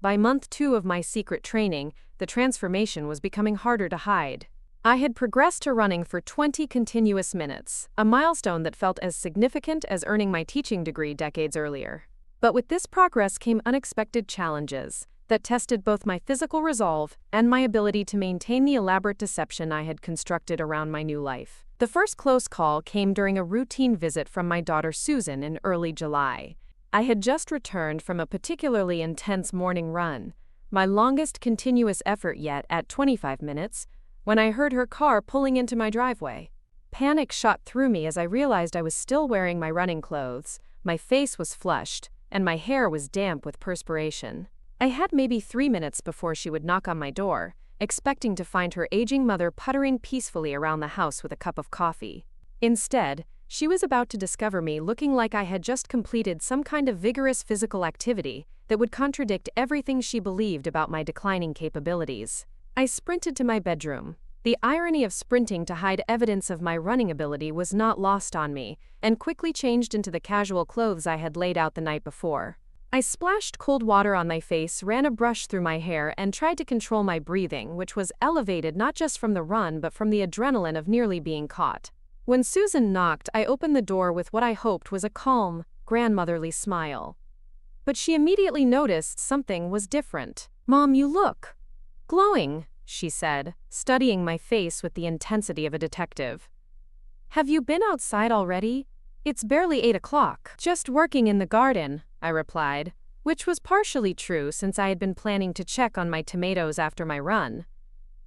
By month 2 of my secret training, the transformation was becoming harder to hide. I had progressed to running for 20 continuous minutes, a milestone that felt as significant as earning my teaching degree decades earlier. But with this progress came unexpected challenges that tested both my physical resolve and my ability to maintain the elaborate deception I had constructed around my new life. The first close call came during a routine visit from my daughter Susan in early July. I had just returned from a particularly intense morning run, my longest continuous effort yet at 25 minutes, when I heard her car pulling into my driveway. Panic shot through me as I realized I was still wearing my running clothes, my face was flushed, and my hair was damp with perspiration. I had maybe 3 minutes before she would knock on my door, expecting to find her aging mother puttering peacefully around the house with a cup of coffee. Instead, she was about to discover me looking like I had just completed some kind of vigorous physical activity that would contradict everything she believed about my declining capabilities. I sprinted to my bedroom. The irony of sprinting to hide evidence of my running ability was not lost on me, and quickly changed into the casual clothes I had laid out the night before. I splashed cold water on my face, ran a brush through my hair, and tried to control my breathing, which was elevated not just from the run but from the adrenaline of nearly being caught. When Susan knocked, I opened the door with what I hoped was a calm, grandmotherly smile. But she immediately noticed something was different. "Mom, you look glowing," she said, studying my face with the intensity of a detective. "Have you been outside already? It's barely 8 o'clock. "Just working in the garden," I replied, which was partially true since I had been planning to check on my tomatoes after my run.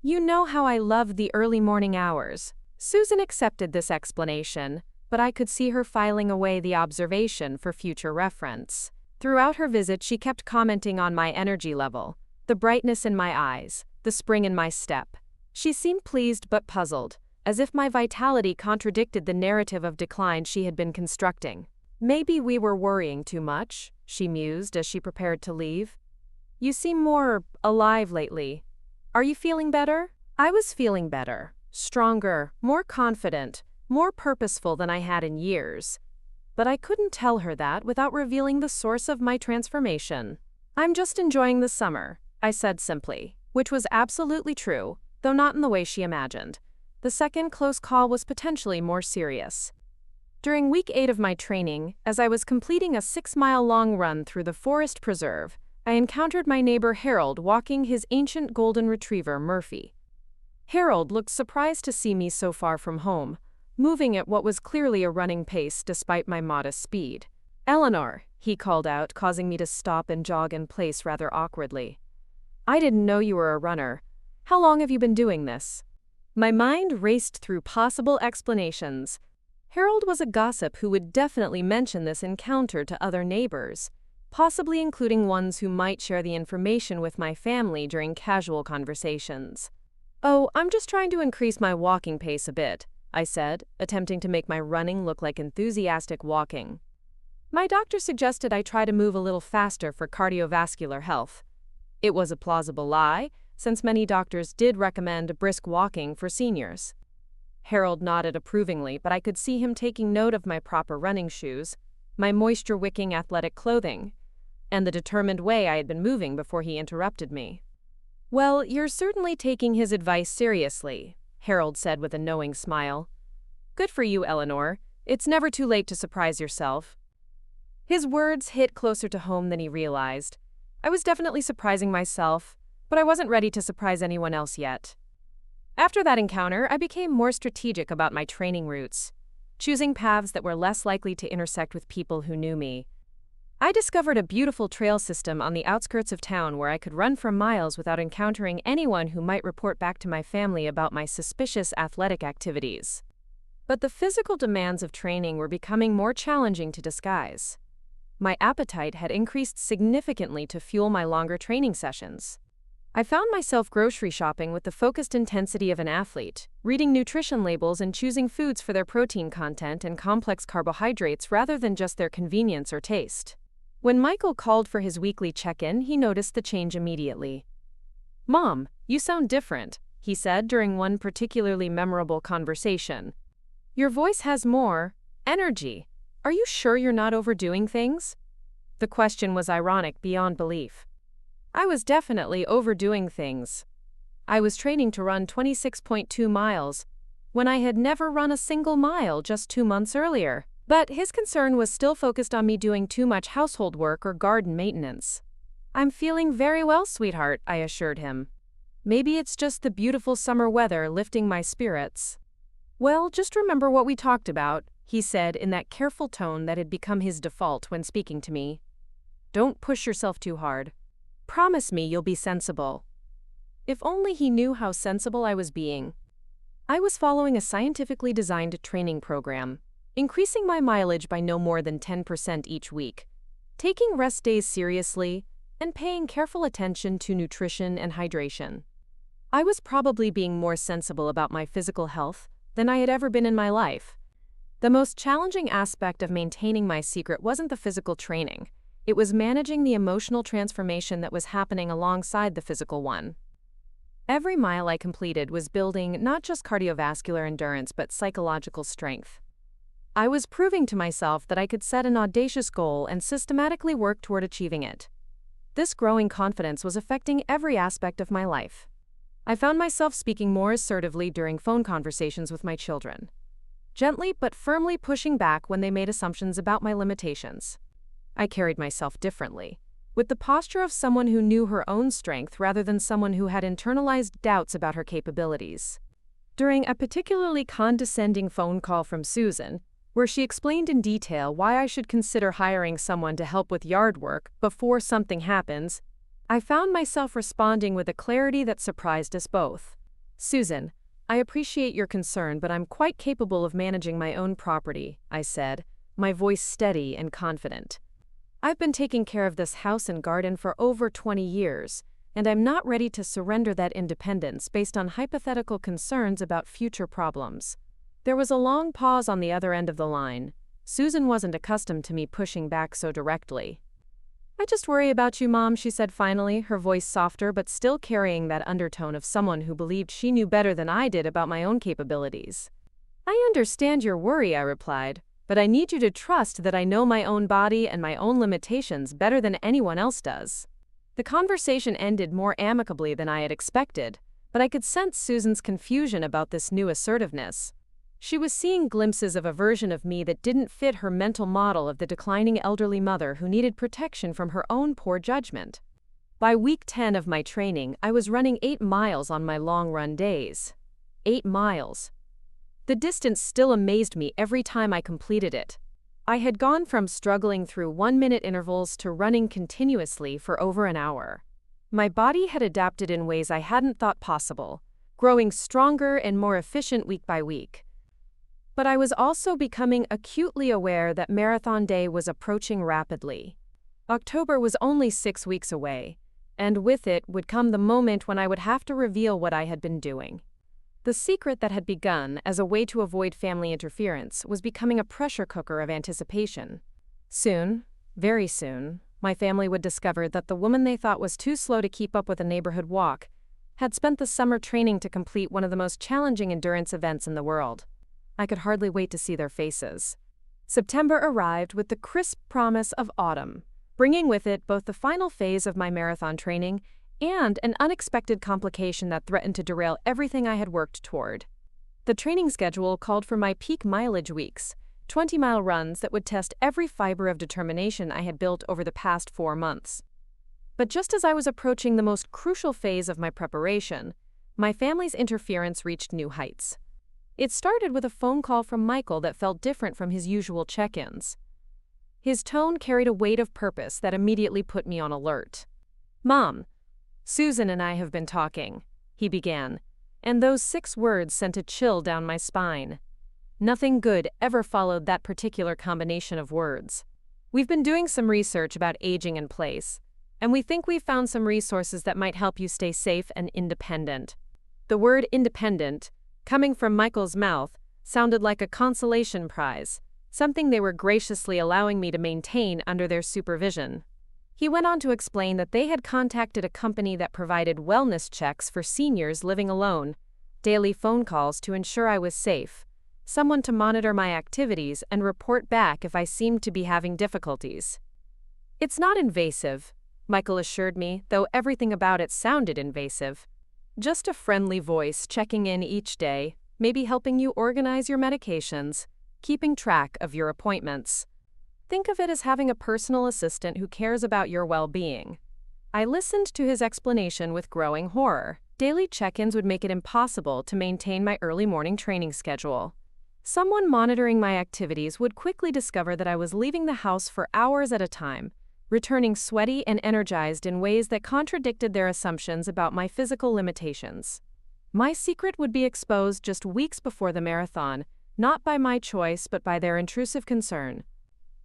"You know how I love the early morning hours." Susan accepted this explanation, but I could see her filing away the observation for future reference. Throughout her visit, she kept commenting on my energy level, the brightness in my eyes, the spring in my step. She seemed pleased but puzzled, as if my vitality contradicted the narrative of decline she had been constructing. "Maybe we were worrying too much," she mused as she prepared to leave. "You seem more alive lately. Are you feeling better?" I was feeling better, stronger, more confident, more purposeful than I had in years. But I couldn't tell her that without revealing the source of my transformation. "I'm just enjoying the summer," I said simply, which was absolutely true, though not in the way she imagined. The second close call was potentially more serious. During week 8 of my training, as I was completing a 6-mile-long run through the forest preserve, I encountered my neighbor Harold walking his ancient golden retriever, Murphy. Harold looked surprised to see me so far from home, moving at what was clearly a running pace despite my modest speed. "Eleanor," he called out, causing me to stop and jog in place rather awkwardly. "I didn't know you were a runner. How long have you been doing this?" My mind raced through possible explanations. Harold was a gossip who would definitely mention this encounter to other neighbors, possibly including ones who might share the information with my family during casual conversations. "Oh, I'm just trying to increase my walking pace a bit," I said, attempting to make my running look like enthusiastic walking. "My doctor suggested I try to move a little faster for cardiovascular health." It was a plausible lie, since many doctors did recommend brisk walking for seniors. Harold nodded approvingly, but I could see him taking note of my proper running shoes, my moisture-wicking athletic clothing, and the determined way I had been moving before he interrupted me. "Well, you're certainly taking his advice seriously," Harold said with a knowing smile. "Good for you, Eleanor. It's never too late to surprise yourself." His words hit closer to home than he realized. I was definitely surprising myself, but I wasn't ready to surprise anyone else yet. After that encounter, I became more strategic about my training routes, choosing paths that were less likely to intersect with people who knew me. I discovered a beautiful trail system on the outskirts of town where I could run for miles without encountering anyone who might report back to my family about my suspicious athletic activities. But the physical demands of training were becoming more challenging to disguise. My appetite had increased significantly to fuel my longer training sessions. I found myself grocery shopping with the focused intensity of an athlete, reading nutrition labels and choosing foods for their protein content and complex carbohydrates rather than just their convenience or taste. When Michael called for his weekly check-in, he noticed the change immediately. "Mom, you sound different," he said during one particularly memorable conversation. "Your voice has more energy. Are you sure you're not overdoing things?" The question was ironic beyond belief. I was definitely overdoing things. I was training to run 26.2 miles, when I had never run a single mile just 2 months earlier. But his concern was still focused on me doing too much household work or garden maintenance. "I'm feeling very well, sweetheart," I assured him. "Maybe it's just the beautiful summer weather lifting my spirits." "Well, just remember what we talked about," he said in that careful tone that had become his default when speaking to me. "Don't push yourself too hard. Promise me you'll be sensible." If only he knew how sensible I was being. I was following a scientifically designed training program, increasing my mileage by no more than 10% each week, taking rest days seriously, and paying careful attention to nutrition and hydration. I was probably being more sensible about my physical health than I had ever been in my life. The most challenging aspect of maintaining my secret wasn't the physical training. It was managing the emotional transformation that was happening alongside the physical one. Every mile I completed was building not just cardiovascular endurance but psychological strength. I was proving to myself that I could set an audacious goal and systematically work toward achieving it. This growing confidence was affecting every aspect of my life. I found myself speaking more assertively during phone conversations with my children, gently but firmly pushing back when they made assumptions about my limitations. I carried myself differently, with the posture of someone who knew her own strength rather than someone who had internalized doubts about her capabilities. During a particularly condescending phone call from Susan, where she explained in detail why I should consider hiring someone to help with yard work before something happens, I found myself responding with a clarity that surprised us both. "Susan, I appreciate your concern, but I'm quite capable of managing my own property," I said, my voice steady and confident. "I've been taking care of this house and garden for over 20 years, and I'm not ready to surrender that independence based on hypothetical concerns about future problems. There was a long pause on the other end of the line. Susan wasn't accustomed to me pushing back so directly. "I just worry about you, Mom," she said finally, her voice softer but still carrying that undertone of someone who believed she knew better than I did about my own capabilities. "I understand your worry," I replied, "but I need you to trust that I know my own body and my own limitations better than anyone else does." The conversation ended more amicably than I had expected, but I could sense Susan's confusion about this new assertiveness. She was seeing glimpses of a version of me that didn't fit her mental model of the declining elderly mother who needed protection from her own poor judgment. By week 10 of my training, I was running 8 miles on my long-run days. 8 miles. The distance still amazed me every time I completed it. I had gone from struggling through 1-minute intervals to running continuously for over an hour. My body had adapted in ways I hadn't thought possible, growing stronger and more efficient week by week. But I was also becoming acutely aware that marathon day was approaching rapidly. October was only 6 weeks away, and with it would come the moment when I would have to reveal what I had been doing. The secret that had begun as a way to avoid family interference was becoming a pressure cooker of anticipation. Soon, very soon, my family would discover that the woman they thought was too slow to keep up with a neighborhood walk had spent the summer training to complete one of the most challenging endurance events in the world. I could hardly wait to see their faces. September arrived with the crisp promise of autumn, bringing with it both the final phase of my marathon training and an unexpected complication that threatened to derail everything I had worked toward. The training schedule called for my peak mileage weeks, 20-mile runs that would test every fiber of determination I had built over the past 4 months. But just as I was approaching the most crucial phase of my preparation, my family's interference reached new heights. It started with a phone call from Michael that felt different from his usual check-ins. His tone carried a weight of purpose that immediately put me on alert. "Mom, Susan and I have been talking," he began, and those 6 words sent a chill down my spine. Nothing good ever followed that particular combination of words. "We've been doing some research about aging in place, and we think we've found some resources that might help you stay safe and independent." The word independent, coming from Michael's mouth, sounded like a consolation prize, something they were graciously allowing me to maintain under their supervision. He went on to explain that they had contacted a company that provided wellness checks for seniors living alone, daily phone calls to ensure I was safe, someone to monitor my activities and report back if I seemed to be having difficulties. "It's not invasive," Michael assured me, though everything about it sounded invasive. "Just a friendly voice checking in each day, maybe helping you organize your medications, keeping track of your appointments. Think of it as having a personal assistant who cares about your well-being." I listened to his explanation with growing horror. Daily check-ins would make it impossible to maintain my early morning training schedule. Someone monitoring my activities would quickly discover that I was leaving the house for hours at a time, returning sweaty and energized in ways that contradicted their assumptions about my physical limitations. My secret would be exposed just weeks before the marathon, not by my choice but by their intrusive concern.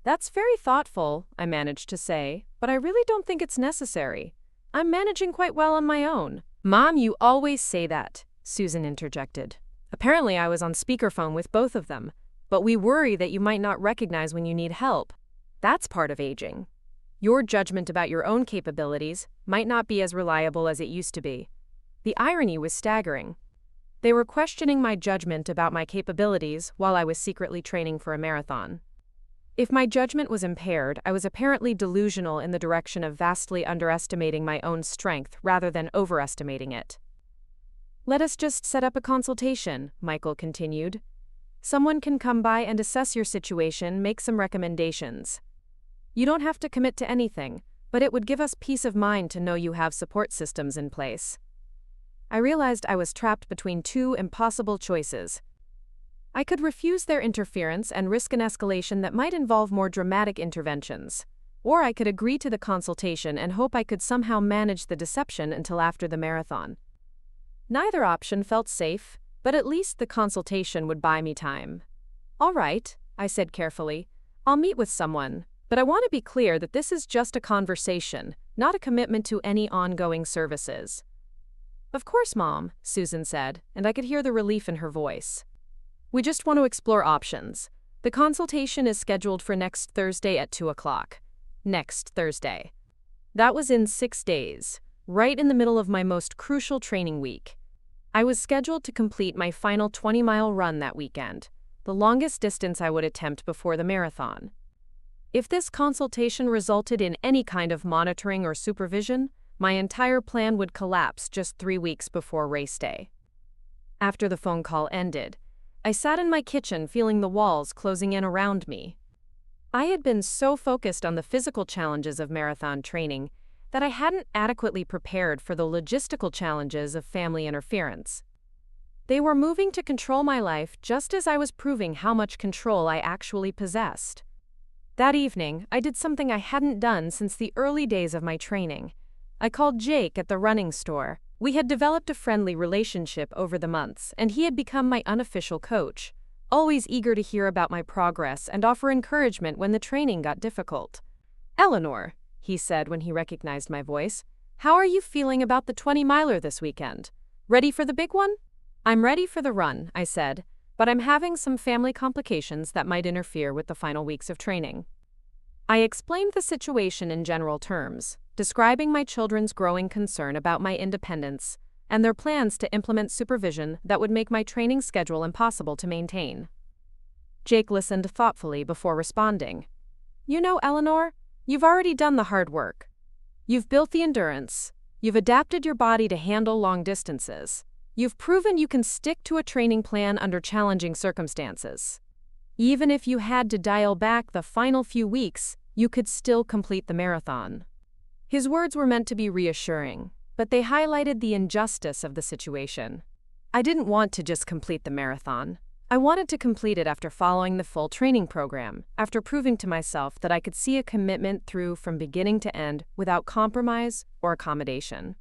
"That's very thoughtful," I managed to say, "but I really don't think it's necessary. I'm managing quite well on my own." "Mom, you always say that," Susan interjected. Apparently I was on speakerphone with both of them, "but we worry that you might not recognize when you need help. That's part of aging. Your judgment about your own capabilities might not be as reliable as it used to be." The irony was staggering. They were questioning my judgment about my capabilities while I was secretly training for a marathon. If my judgment was impaired, I was apparently delusional in the direction of vastly underestimating my own strength rather than overestimating it. "Let us just set up a consultation," Michael continued. "Someone can come by and assess your situation, make some recommendations. You don't have to commit to anything, but it would give us peace of mind to know you have support systems in place." I realized I was trapped between 2 impossible choices. I could refuse their interference and risk an escalation that might involve more dramatic interventions, or I could agree to the consultation and hope I could somehow manage the deception until after the marathon. Neither option felt safe, but at least the consultation would buy me time. "All right," I said carefully, "I'll meet with someone, but I want to be clear that this is just a conversation, not a commitment to any ongoing services. "Of course, Mom," Susan said, and I could hear the relief in her voice. "We just want to explore options. The consultation is scheduled for next Thursday at 2 o'clock. Next Thursday." That was in 6 days, right in the middle of my most crucial training week. I was scheduled to complete my final 20-mile run that weekend, the longest distance I would attempt before the marathon. If this consultation resulted in any kind of monitoring or supervision, my entire plan would collapse just 3 weeks before race day. After the phone call ended, I sat in my kitchen feeling the walls closing in around me. I had been so focused on the physical challenges of marathon training that I hadn't adequately prepared for the logistical challenges of family interference. They were moving to control my life just as I was proving how much control I actually possessed. That evening, I did something I hadn't done since the early days of my training. I called Jake at the running store. We had developed a friendly relationship over the months, and he had become my unofficial coach, always eager to hear about my progress and offer encouragement when the training got difficult. "Eleanor," he said when he recognized my voice, "how are you feeling about the 20-miler this weekend? Ready for the big one?" "I'm ready for the run," I said, "but I'm having some family complications that might interfere with the final weeks of training." I explained the situation in general terms, describing my children's growing concern about my independence and their plans to implement supervision that would make my training schedule impossible to maintain. Jake listened thoughtfully before responding. "You know, Eleanor, you've already done the hard work. You've built the endurance. You've adapted your body to handle long distances. You've proven you can stick to a training plan under challenging circumstances. Even if you had to dial back the final few weeks, you could still complete the marathon." His words were meant to be reassuring, but they highlighted the injustice of the situation. I didn't want to just complete the marathon. I wanted to complete it after following the full training program, after proving to myself that I could see a commitment through from beginning to end without compromise or accommodation.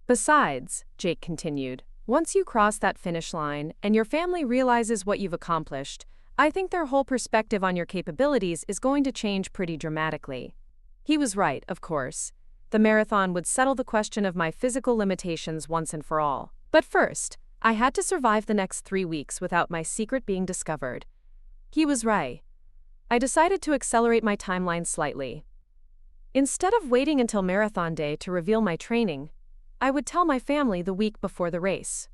"Besides," Jake continued, "once you cross that finish line and your family realizes what you've accomplished, I think their whole perspective on your capabilities is going to change pretty dramatically." He was right, of course. The marathon would settle the question of my physical limitations once and for all. But first, I had to survive the next 3 weeks without my secret being discovered. He was right. I decided to accelerate my timeline slightly. Instead of waiting until marathon day to reveal my training, I would tell my family the week before the race.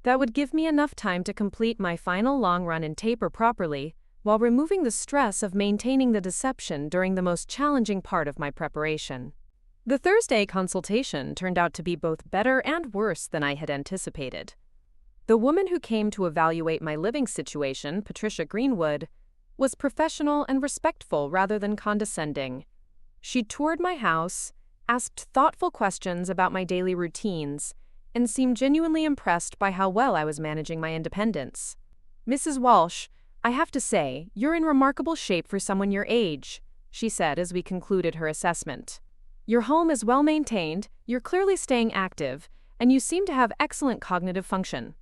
That would give me enough time to complete my final long run and taper properly, while removing the stress of maintaining the deception during the most challenging part of my preparation. The Thursday consultation turned out to be both better and worse than I had anticipated. The woman who came to evaluate my living situation, Patricia Greenwood, was professional and respectful rather than condescending. She toured my house, asked thoughtful questions about my daily routines, and seemed genuinely impressed by how well I was managing my independence. "Mrs. Walsh, I have to say, you're in remarkable shape for someone your age," she said as we concluded her assessment. "Your home is well maintained, you're clearly staying active, and you seem to have excellent cognitive function.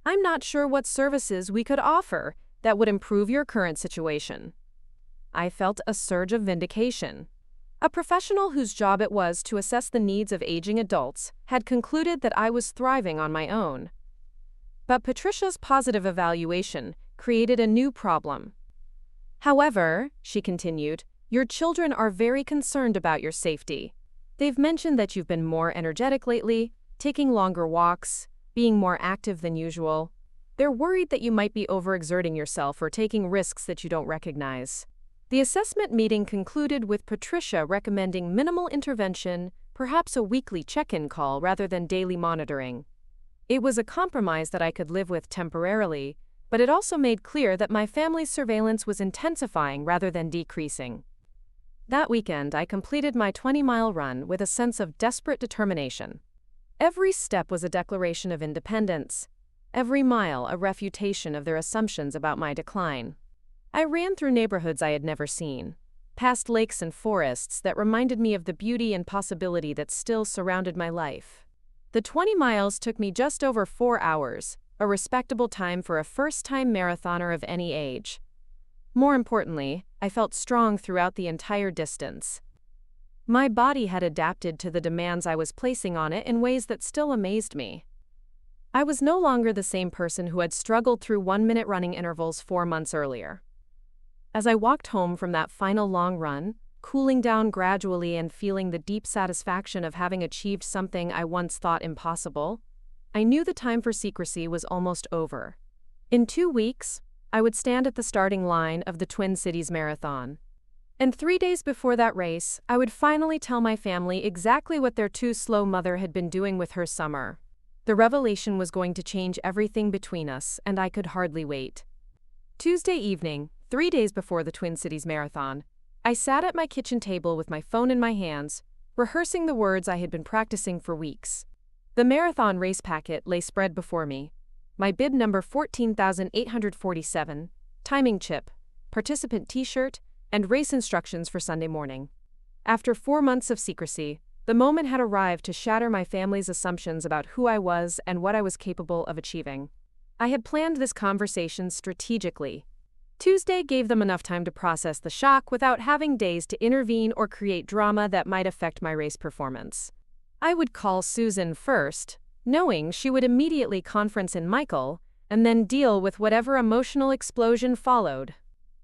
I'm not sure what services we could offer that would improve your current situation." I felt a surge of vindication. A professional whose job it was to assess the needs of aging adults had concluded that I was thriving on my own. But Patricia's positive evaluation created a new problem. "However," she continued, "your children are very concerned about your safety. They've mentioned that you've been more energetic lately, taking longer walks, being more active than usual. They're worried that you might be overexerting yourself or taking risks that you don't recognize." The assessment meeting concluded with Patricia recommending minimal intervention, perhaps a weekly check-in call rather than daily monitoring. It was a compromise that I could live with temporarily, but it also made clear that my family's surveillance was intensifying rather than decreasing. That weekend, I completed my 20-mile run with a sense of desperate determination. Every step was a declaration of independence, every mile a refutation of their assumptions about my decline. I ran through neighborhoods I had never seen, past lakes and forests that reminded me of the beauty and possibility that still surrounded my life. The 20 miles took me just over 4 hours, a respectable time for a first-time marathoner of any age. More importantly, I felt strong throughout the entire distance. My body had adapted to the demands I was placing on it in ways that still amazed me. I was no longer the same person who had struggled through 1-minute running intervals 4 months earlier. As I walked home from that final long run, cooling down gradually and feeling the deep satisfaction of having achieved something I once thought impossible, I knew the time for secrecy was almost over. In 2 weeks, I would stand at the starting line of the Twin Cities Marathon. And 3 days before that race, I would finally tell my family exactly what their too-slow mother had been doing with her summer. The revelation was going to change everything between us, and I could hardly wait. Tuesday evening, 3 days before the Twin Cities Marathon, I sat at my kitchen table with my phone in my hands, rehearsing the words I had been practicing for weeks. The marathon race packet lay spread before me. My bib number 14,847, timing chip, participant t-shirt, and race instructions for Sunday morning. After 4 months of secrecy, the moment had arrived to shatter my family's assumptions about who I was and what I was capable of achieving. I had planned this conversation strategically. Tuesday gave them enough time to process the shock without having days to intervene or create drama that might affect my race performance. I would call Susan first, knowing she would immediately conference in Michael, and then deal with whatever emotional explosion followed.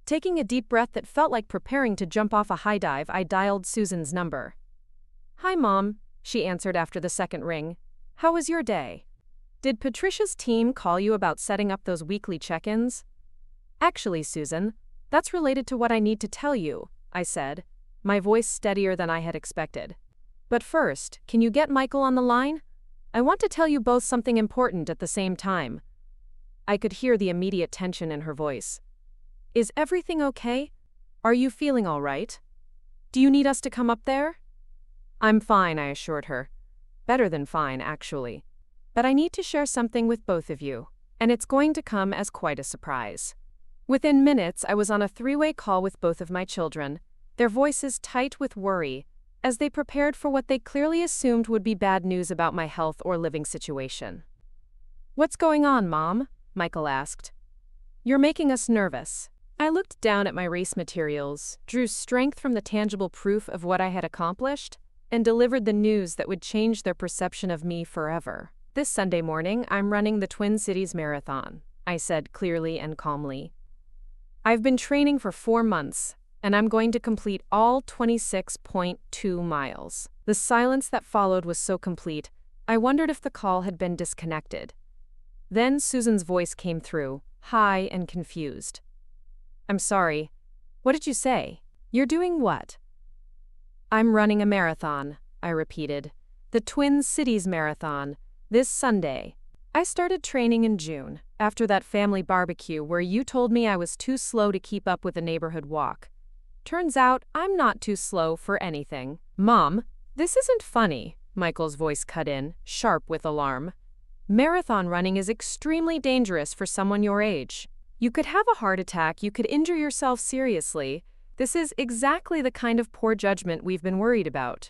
Taking a deep breath that felt like preparing to jump off a high dive, I dialed Susan's number. "Hi, Mom," she answered after the second ring. "How was your day? Did Patricia's team call you about setting up those weekly check-ins?" "Actually, Susan, that's related to what I need to tell you," I said, my voice steadier than I had expected. "But first, can you get Michael on the line? I want to tell you both something important at the same time." I could hear the immediate tension in her voice. "Is everything okay? Are you feeling all right? Do you need us to come up there?" "I'm fine," I assured her. "Better than fine, actually. But I need to share something with both of you, and it's going to come as quite a surprise." Within minutes, I was on a 3-way call with both of my children, their voices tight with worry, as they prepared for what they clearly assumed would be bad news about my health or living situation. "What's going on, Mom?" Michael asked. "You're making us nervous." I looked down at my race materials, drew strength from the tangible proof of what I had accomplished, and delivered the news that would change their perception of me forever. "This Sunday morning, I'm running the Twin Cities Marathon," I said clearly and calmly. "I've been training for 4 months, and I'm going to complete all 26.2 miles. The silence that followed was so complete, I wondered if the call had been disconnected. Then Susan's voice came through, high and confused. "I'm sorry. What did you say? You're doing what?" "I'm running a marathon," I repeated. "The Twin Cities Marathon, this Sunday. I started training in June, after that family barbecue where you told me I was too slow to keep up with the neighborhood walk. Turns out I'm not too slow for anything." "Mom, this isn't funny," Michael's voice cut in, sharp with alarm. "Marathon running is extremely dangerous for someone your age. You could have a heart attack, you could injure yourself seriously. This is exactly the kind of poor judgment we've been worried about."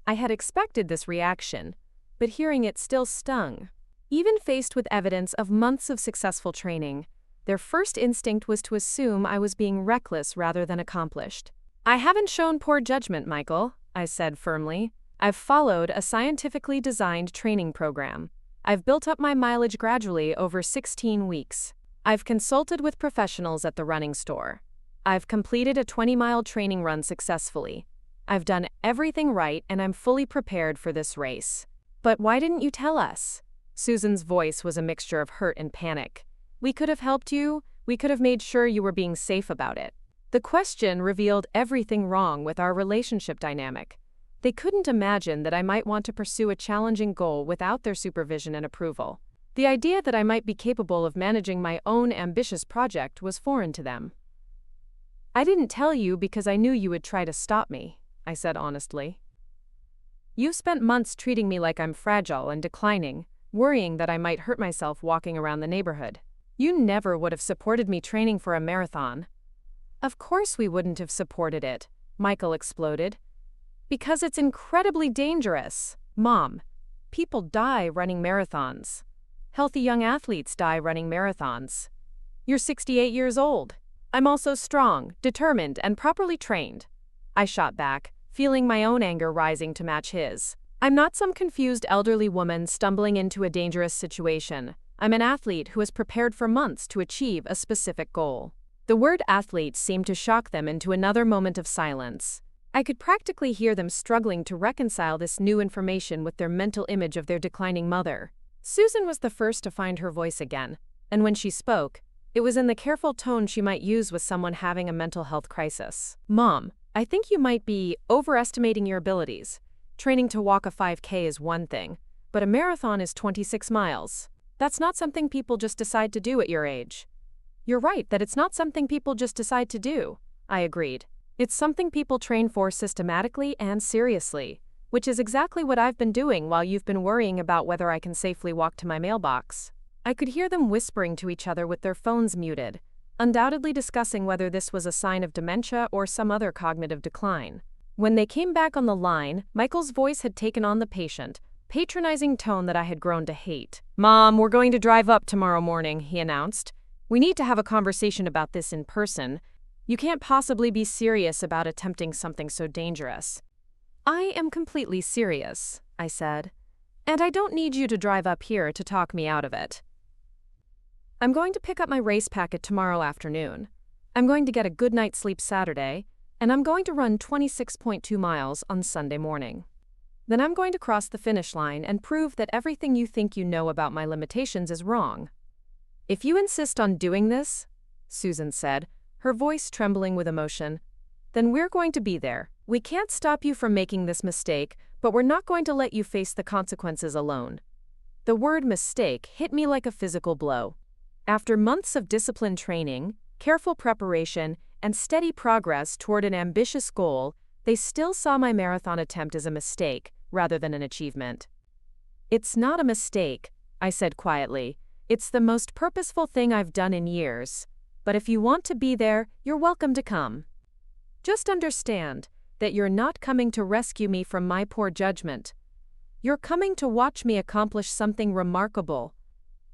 I had expected this reaction, but hearing it still stung. Even faced with evidence of months of successful training, their first instinct was to assume I was being reckless rather than accomplished. "I haven't shown poor judgment, Michael," I said firmly. "I've followed a scientifically designed training program. I've built up my mileage gradually over 16 weeks. I've consulted with professionals at the running store. I've completed a 20-mile training run successfully. I've done everything right and I'm fully prepared for this race." "But why didn't you tell us?" Susan's voice was a mixture of hurt and panic. "We could have helped you. We could have made sure you were being safe about it." The question revealed everything wrong with our relationship dynamic. They couldn't imagine that I might want to pursue a challenging goal without their supervision and approval. The idea that I might be capable of managing my own ambitious project was foreign to them. "I didn't tell you because I knew you would try to stop me," I said honestly. "You've spent months treating me like I'm fragile and declining, worrying that I might hurt myself walking around the neighborhood. You never would have supported me training for a marathon." "Of course we wouldn't have supported it," Michael exploded. "Because it's incredibly dangerous. Mom, people die running marathons. Healthy young athletes die running marathons. You're 68 years old. I'm also strong, determined, and properly trained." I shot back, feeling my own anger rising to match his. I'm not some confused elderly woman stumbling into a dangerous situation. I'm an athlete who has prepared for months to achieve a specific goal. The word athlete seemed to shock them into another moment of silence. I could practically hear them struggling to reconcile this new information with their mental image of their declining mother. Susan was the first to find her voice again, and when she spoke, it was in the careful tone she might use with someone having a mental health crisis. Mom, I think you might be overestimating your abilities. Training to walk a 5K is one thing, but a marathon is 26 miles. That's not something people just decide to do at your age. You're right that it's not something people just decide to do, I agreed. It's something people train for systematically and seriously, which is exactly what I've been doing while you've been worrying about whether I can safely walk to my mailbox. I could hear them whispering to each other with their phones muted, undoubtedly discussing whether this was a sign of dementia or some other cognitive decline. When they came back on the line, Michael's voice had taken on the patronizing tone that I had grown to hate. Mom, we're going to drive up tomorrow morning, he announced. We need to have a conversation about this in person. You can't possibly be serious about attempting something so dangerous. I am completely serious, I said. And I don't need you to drive up here to talk me out of it. I'm going to pick up my race packet tomorrow afternoon. I'm going to get a good night's sleep Saturday, and I'm going to run 26.2 miles on Sunday morning. Then I'm going to cross the finish line and prove that everything you think you know about my limitations is wrong. If you insist on doing this, Susan said, her voice trembling with emotion, then we're going to be there. We can't stop you from making this mistake, but we're not going to let you face the consequences alone. The word mistake hit me like a physical blow. After months of disciplined training, careful preparation, and steady progress toward an ambitious goal, they still saw my marathon attempt as a mistake rather than an achievement. It's not a mistake, I said quietly. It's the most purposeful thing I've done in years. But if you want to be there, you're welcome to come. Just understand that you're not coming to rescue me from my poor judgment. You're coming to watch me accomplish something remarkable.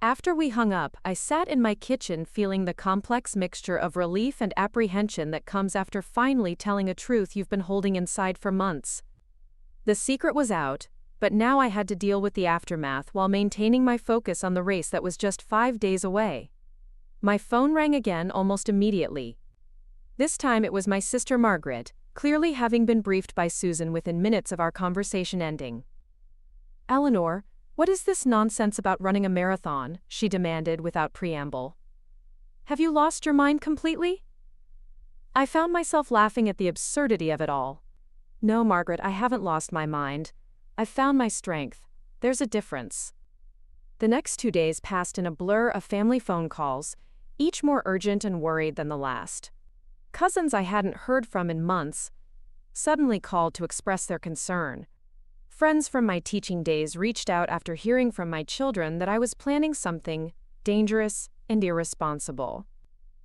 After we hung up, I sat in my kitchen feeling the complex mixture of relief and apprehension that comes after finally telling a truth you've been holding inside for months. The secret was out, but now I had to deal with the aftermath while maintaining my focus on the race that was just 5 days away. My phone rang again almost immediately. This time it was my sister Margaret, clearly having been briefed by Susan within minutes of our conversation ending. Eleanor, what is this nonsense about running a marathon? She demanded without preamble. Have you lost your mind completely? I found myself laughing at the absurdity of it all. No, Margaret, I haven't lost my mind. I've found my strength. There's a difference. The next 2 days passed in a blur of family phone calls, each more urgent and worried than the last. Cousins I hadn't heard from in months suddenly called to express their concern. Friends from my teaching days reached out after hearing from my children that I was planning something dangerous and irresponsible.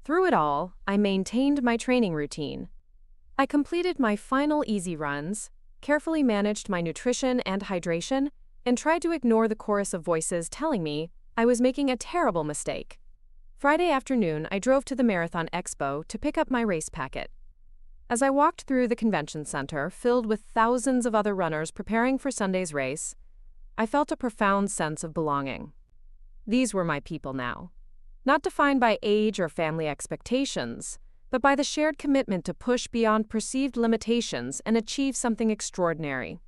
Through it all, I maintained my training routine. I completed my final easy runs, carefully managed my nutrition and hydration, and tried to ignore the chorus of voices telling me I was making a terrible mistake. Friday afternoon, I drove to the Marathon Expo to pick up my race packet. As I walked through the convention center, filled with thousands of other runners preparing for Sunday's race, I felt a profound sense of belonging. These were my people now. Not defined by age or family expectations, but by the shared commitment to push beyond perceived limitations and achieve something extraordinary.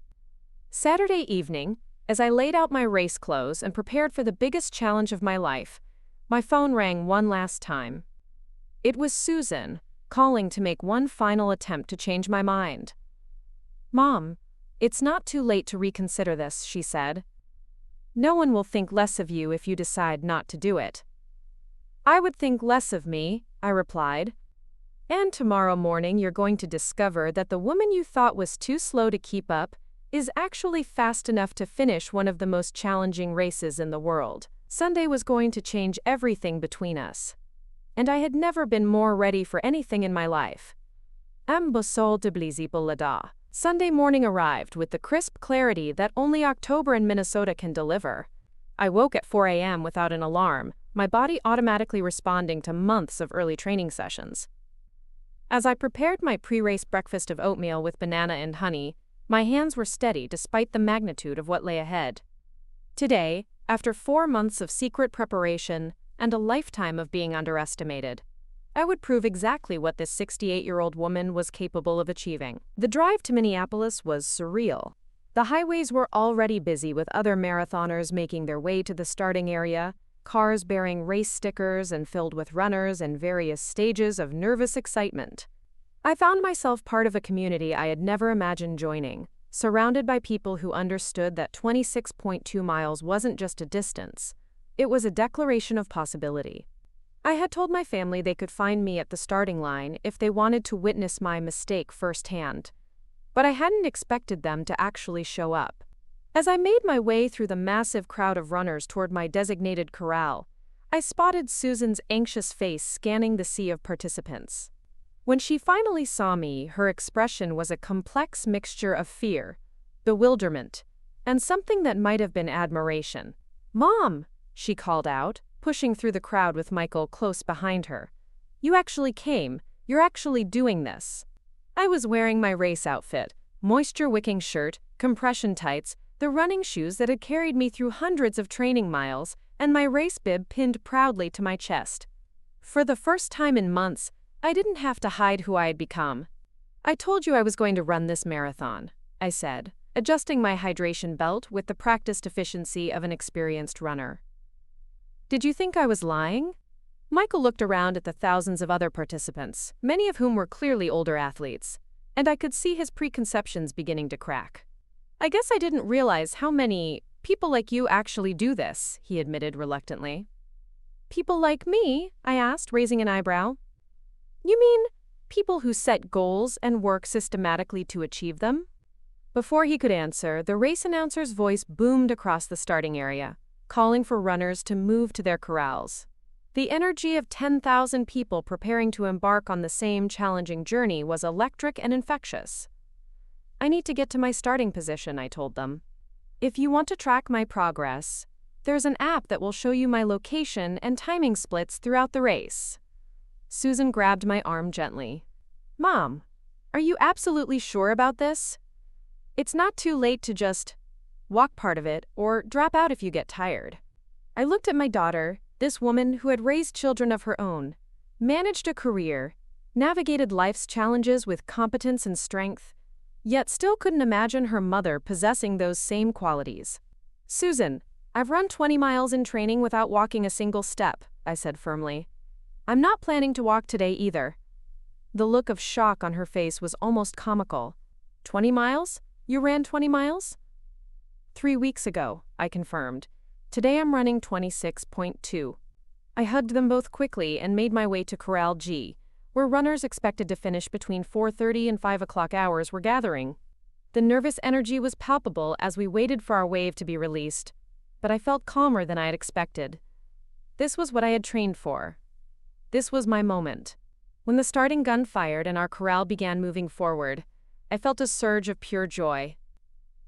Saturday evening, as I laid out my race clothes and prepared for the biggest challenge of my life, my phone rang one last time. It was Susan, calling to make one final attempt to change my mind. Mom, it's not too late to reconsider this, she said. No one will think less of you if you decide not to do it. I would think less of me, I replied. And tomorrow morning you're going to discover that the woman you thought was too slow to keep up is actually fast enough to finish one of the most challenging races in the world. Sunday was going to change everything between us. And I had never been more ready for anything in my life. Sunday morning arrived with the crisp clarity that only October in Minnesota can deliver. I woke at 4 a.m. without an alarm, my body automatically responding to months of early training sessions. As I prepared my pre-race breakfast of oatmeal with banana and honey, my hands were steady despite the magnitude of what lay ahead. Today, after 4 months of secret preparation and a lifetime of being underestimated, I would prove exactly what this 68-year-old woman was capable of achieving. The drive to Minneapolis was surreal. The highways were already busy with other marathoners making their way to the starting area, cars bearing race stickers and filled with runners in various stages of nervous excitement. I found myself part of a community I had never imagined joining, surrounded by people who understood that 26.2 miles wasn't just a distance, it was a declaration of possibility. I had told my family they could find me at the starting line if they wanted to witness my mistake firsthand, but I hadn't expected them to actually show up. As I made my way through the massive crowd of runners toward my designated corral, I spotted Susan's anxious face scanning the sea of participants. When she finally saw me, her expression was a complex mixture of fear, bewilderment, and something that might have been admiration. "Mom," she called out, pushing through the crowd with Michael close behind her. "You actually came. You're actually doing this." I was wearing my race outfit, moisture-wicking shirt, compression tights, the running shoes that had carried me through hundreds of training miles, and my race bib pinned proudly to my chest. For the first time in months, I didn't have to hide who I had become. "I told you I was going to run this marathon," I said, adjusting my hydration belt with the practiced efficiency of an experienced runner. "Did you think I was lying?" Michael looked around at the thousands of other participants, many of whom were clearly older athletes, and I could see his preconceptions beginning to crack. "I guess I didn't realize how many people like you actually do this," he admitted reluctantly. "People like me?" I asked, raising an eyebrow. "You mean people who set goals and work systematically to achieve them?" Before he could answer, the race announcer's voice boomed across the starting area, calling for runners to move to their corrals. The energy of 10,000 people preparing to embark on the same challenging journey was electric and infectious. "I need to get to my starting position," I told them. "If you want to track my progress, there's an app that will show you my location and timing splits throughout the race." Susan grabbed my arm gently. "Mom, are you absolutely sure about this? It's not too late to just walk part of it or drop out if you get tired." I looked at my daughter, this woman who had raised children of her own, managed a career, navigated life's challenges with competence and strength, yet still couldn't imagine her mother possessing those same qualities. "Susan, I've run 20 miles in training without walking a single step," I said firmly. "I'm not planning to walk today either." The look of shock on her face was almost comical. 20 miles? You ran 20 miles? 3 weeks ago, I confirmed. Today I'm running 26.2. I hugged them both quickly and made my way to Corral G, where runners expected to finish between 4:30 and 5 o'clock hours were gathering. The nervous energy was palpable as we waited for our wave to be released, but I felt calmer than I had expected. This was what I had trained for. This was my moment. When the starting gun fired and our corral began moving forward, I felt a surge of pure joy.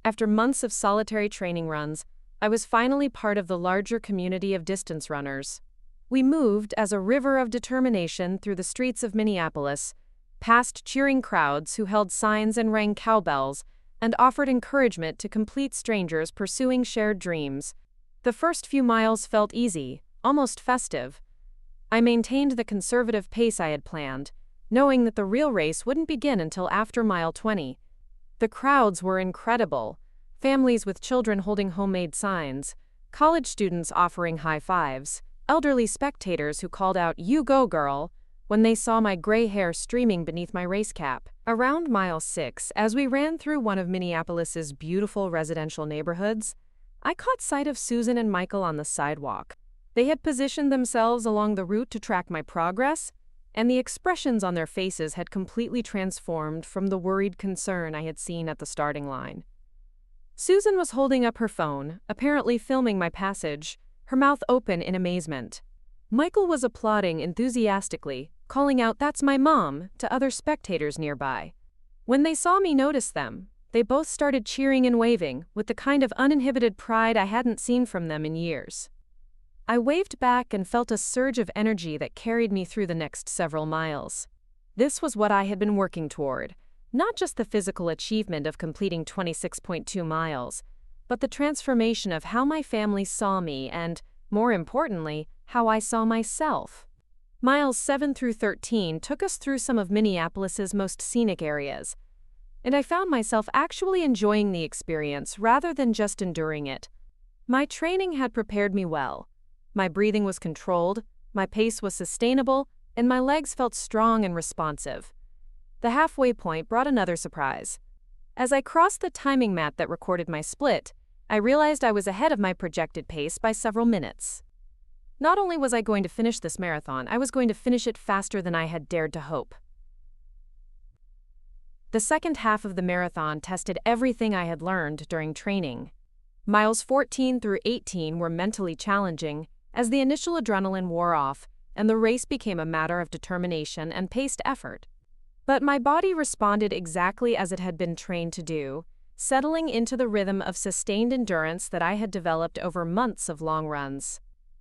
After months of solitary training runs, I was finally part of the larger community of distance runners. We moved as a river of determination through the streets of Minneapolis, past cheering crowds who held signs and rang cowbells, and offered encouragement to complete strangers pursuing shared dreams. The first few miles felt easy, almost festive. I maintained the conservative pace I had planned, knowing that the real race wouldn't begin until after mile 20. The crowds were incredible, families with children holding homemade signs, college students offering high fives, elderly spectators who called out, "You go, girl," when they saw my gray hair streaming beneath my race cap. Around mile 6, as we ran through one of Minneapolis's beautiful residential neighborhoods, I caught sight of Susan and Michael on the sidewalk. They had positioned themselves along the route to track my progress, and the expressions on their faces had completely transformed from the worried concern I had seen at the starting line. Susan was holding up her phone, apparently filming my passage, her mouth open in amazement. Michael was applauding enthusiastically, calling out, "That's my mom," to other spectators nearby. When they saw me notice them, they both started cheering and waving, with the kind of uninhibited pride I hadn't seen from them in years. I waved back and felt a surge of energy that carried me through the next several miles. This was what I had been working toward, not just the physical achievement of completing 26.2 miles, but the transformation of how my family saw me and, more importantly, how I saw myself. Miles 7 through 13 took us through some of Minneapolis's most scenic areas, and I found myself actually enjoying the experience rather than just enduring it. My training had prepared me well. My breathing was controlled, my pace was sustainable, and my legs felt strong and responsive. The halfway point brought another surprise. As I crossed the timing mat that recorded my split, I realized I was ahead of my projected pace by several minutes. Not only was I going to finish this marathon, I was going to finish it faster than I had dared to hope. The second half of the marathon tested everything I had learned during training. Miles 14 through 18 were mentally challenging as the initial adrenaline wore off and the race became a matter of determination and paced effort. But my body responded exactly as it had been trained to do, settling into the rhythm of sustained endurance that I had developed over months of long runs.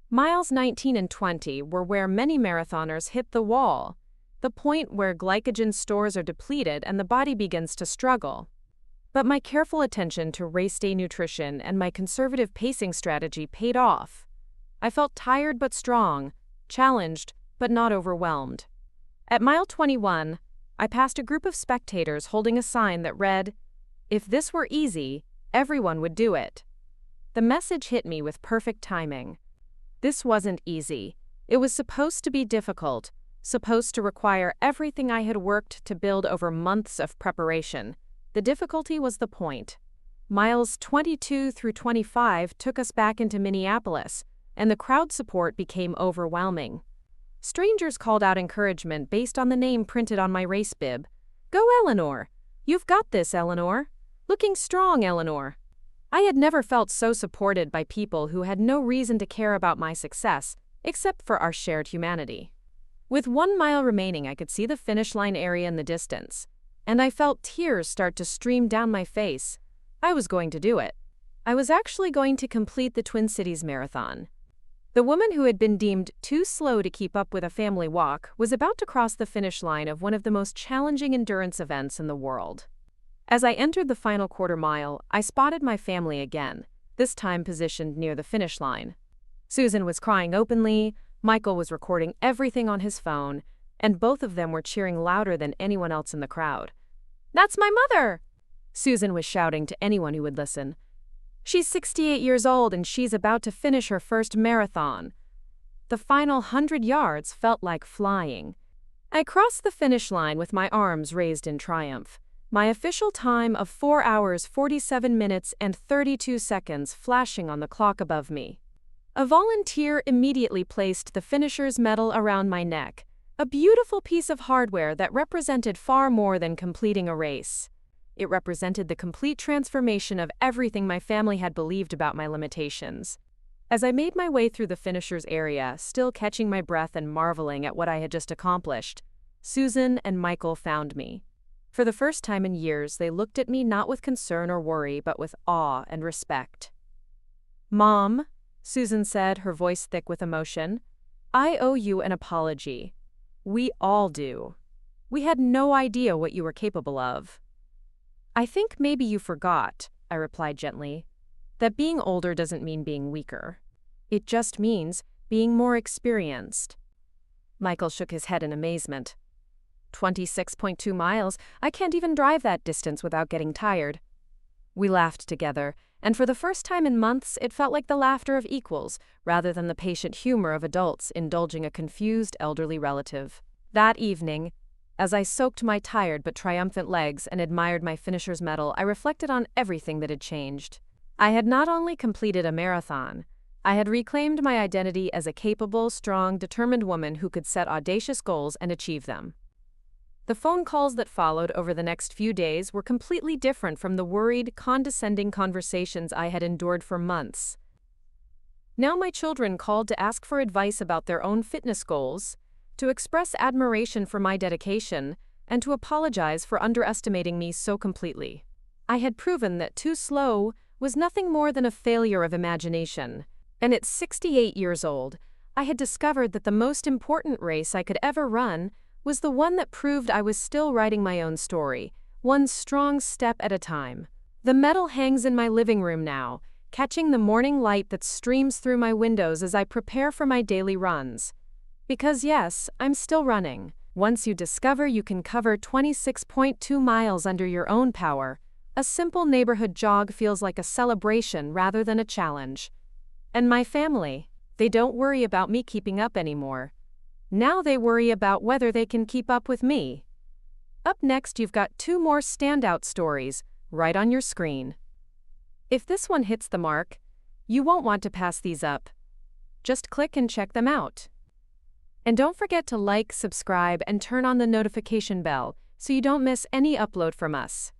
Miles 19 and 20 were where many marathoners hit the wall, the point where glycogen stores are depleted and the body begins to struggle. But my careful attention to race day nutrition and my conservative pacing strategy paid off. I felt tired but strong, challenged but not overwhelmed. At mile 21, I passed a group of spectators holding a sign that read, "If this were easy, everyone would do it." The message hit me with perfect timing. This wasn't easy. It was supposed to be difficult, supposed to require everything I had worked to build over months of preparation. The difficulty was the point. Miles 22 through 25 took us back into Minneapolis, and the crowd support became overwhelming. Strangers called out encouragement based on the name printed on my race bib. "Go, Eleanor! You've got this, Eleanor! Looking strong, Eleanor!" I had never felt so supported by people who had no reason to care about my success, except for our shared humanity. With 1 mile remaining, I could see the finish line area in the distance, and I felt tears start to stream down my face. I was going to do it. I was actually going to complete the Twin Cities Marathon. The woman who had been deemed too slow to keep up with a family walk was about to cross the finish line of one of the most challenging endurance events in the world. As I entered the final quarter mile, I spotted my family again, this time positioned near the finish line. Susan was crying openly, Michael was recording everything on his phone, and both of them were cheering louder than anyone else in the crowd. "That's my mother!" Susan was shouting to anyone who would listen. "She's 68 years old and she's about to finish her first marathon." The final 100 yards felt like flying. I crossed the finish line with my arms raised in triumph. My official time of 4 hours 47 minutes and 32 seconds flashing on the clock above me. A volunteer immediately placed the finisher's medal around my neck, a beautiful piece of hardware that represented far more than completing a race. It represented the complete transformation of everything my family had believed about my limitations. As I made my way through the finisher's area, still catching my breath and marveling at what I had just accomplished, Susan and Michael found me. For the first time in years, they looked at me not with concern or worry, but with awe and respect. "Mom," Susan said, her voice thick with emotion, "I owe you an apology. We all do. We had no idea what you were capable of." "I think maybe you forgot," I replied gently, "that being older doesn't mean being weaker. It just means being more experienced." Michael shook his head in amazement. 26.2 miles, I can't even drive that distance without getting tired. We laughed together, and for the first time in months, it felt like the laughter of equals, rather than the patient humor of adults indulging a confused elderly relative. That evening, as I soaked my tired but triumphant legs and admired my finisher's medal, I reflected on everything that had changed. I had not only completed a marathon, I had reclaimed my identity as a capable, strong, determined woman who could set audacious goals and achieve them. The phone calls that followed over the next few days were completely different from the worried, condescending conversations I had endured for months. Now my children called to ask for advice about their own fitness goals, to express admiration for my dedication, and to apologize for underestimating me so completely. I had proven that too slow was nothing more than a failure of imagination, and at 68 years old, I had discovered that the most important race I could ever run was the one that proved I was still writing my own story, one strong step at a time. The medal hangs in my living room now, catching the morning light that streams through my windows as I prepare for my daily runs. Because yes, I'm still running. Once you discover you can cover 26.2 miles under your own power, a simple neighborhood jog feels like a celebration rather than a challenge. And my family, they don't worry about me keeping up anymore. Now they worry about whether they can keep up with me. Up next, you've got 2 more standout stories right on your screen. If this one hits the mark, you won't want to pass these up. Just click and check them out. And don't forget to like, subscribe, and turn on the notification bell so you don't miss any upload from us.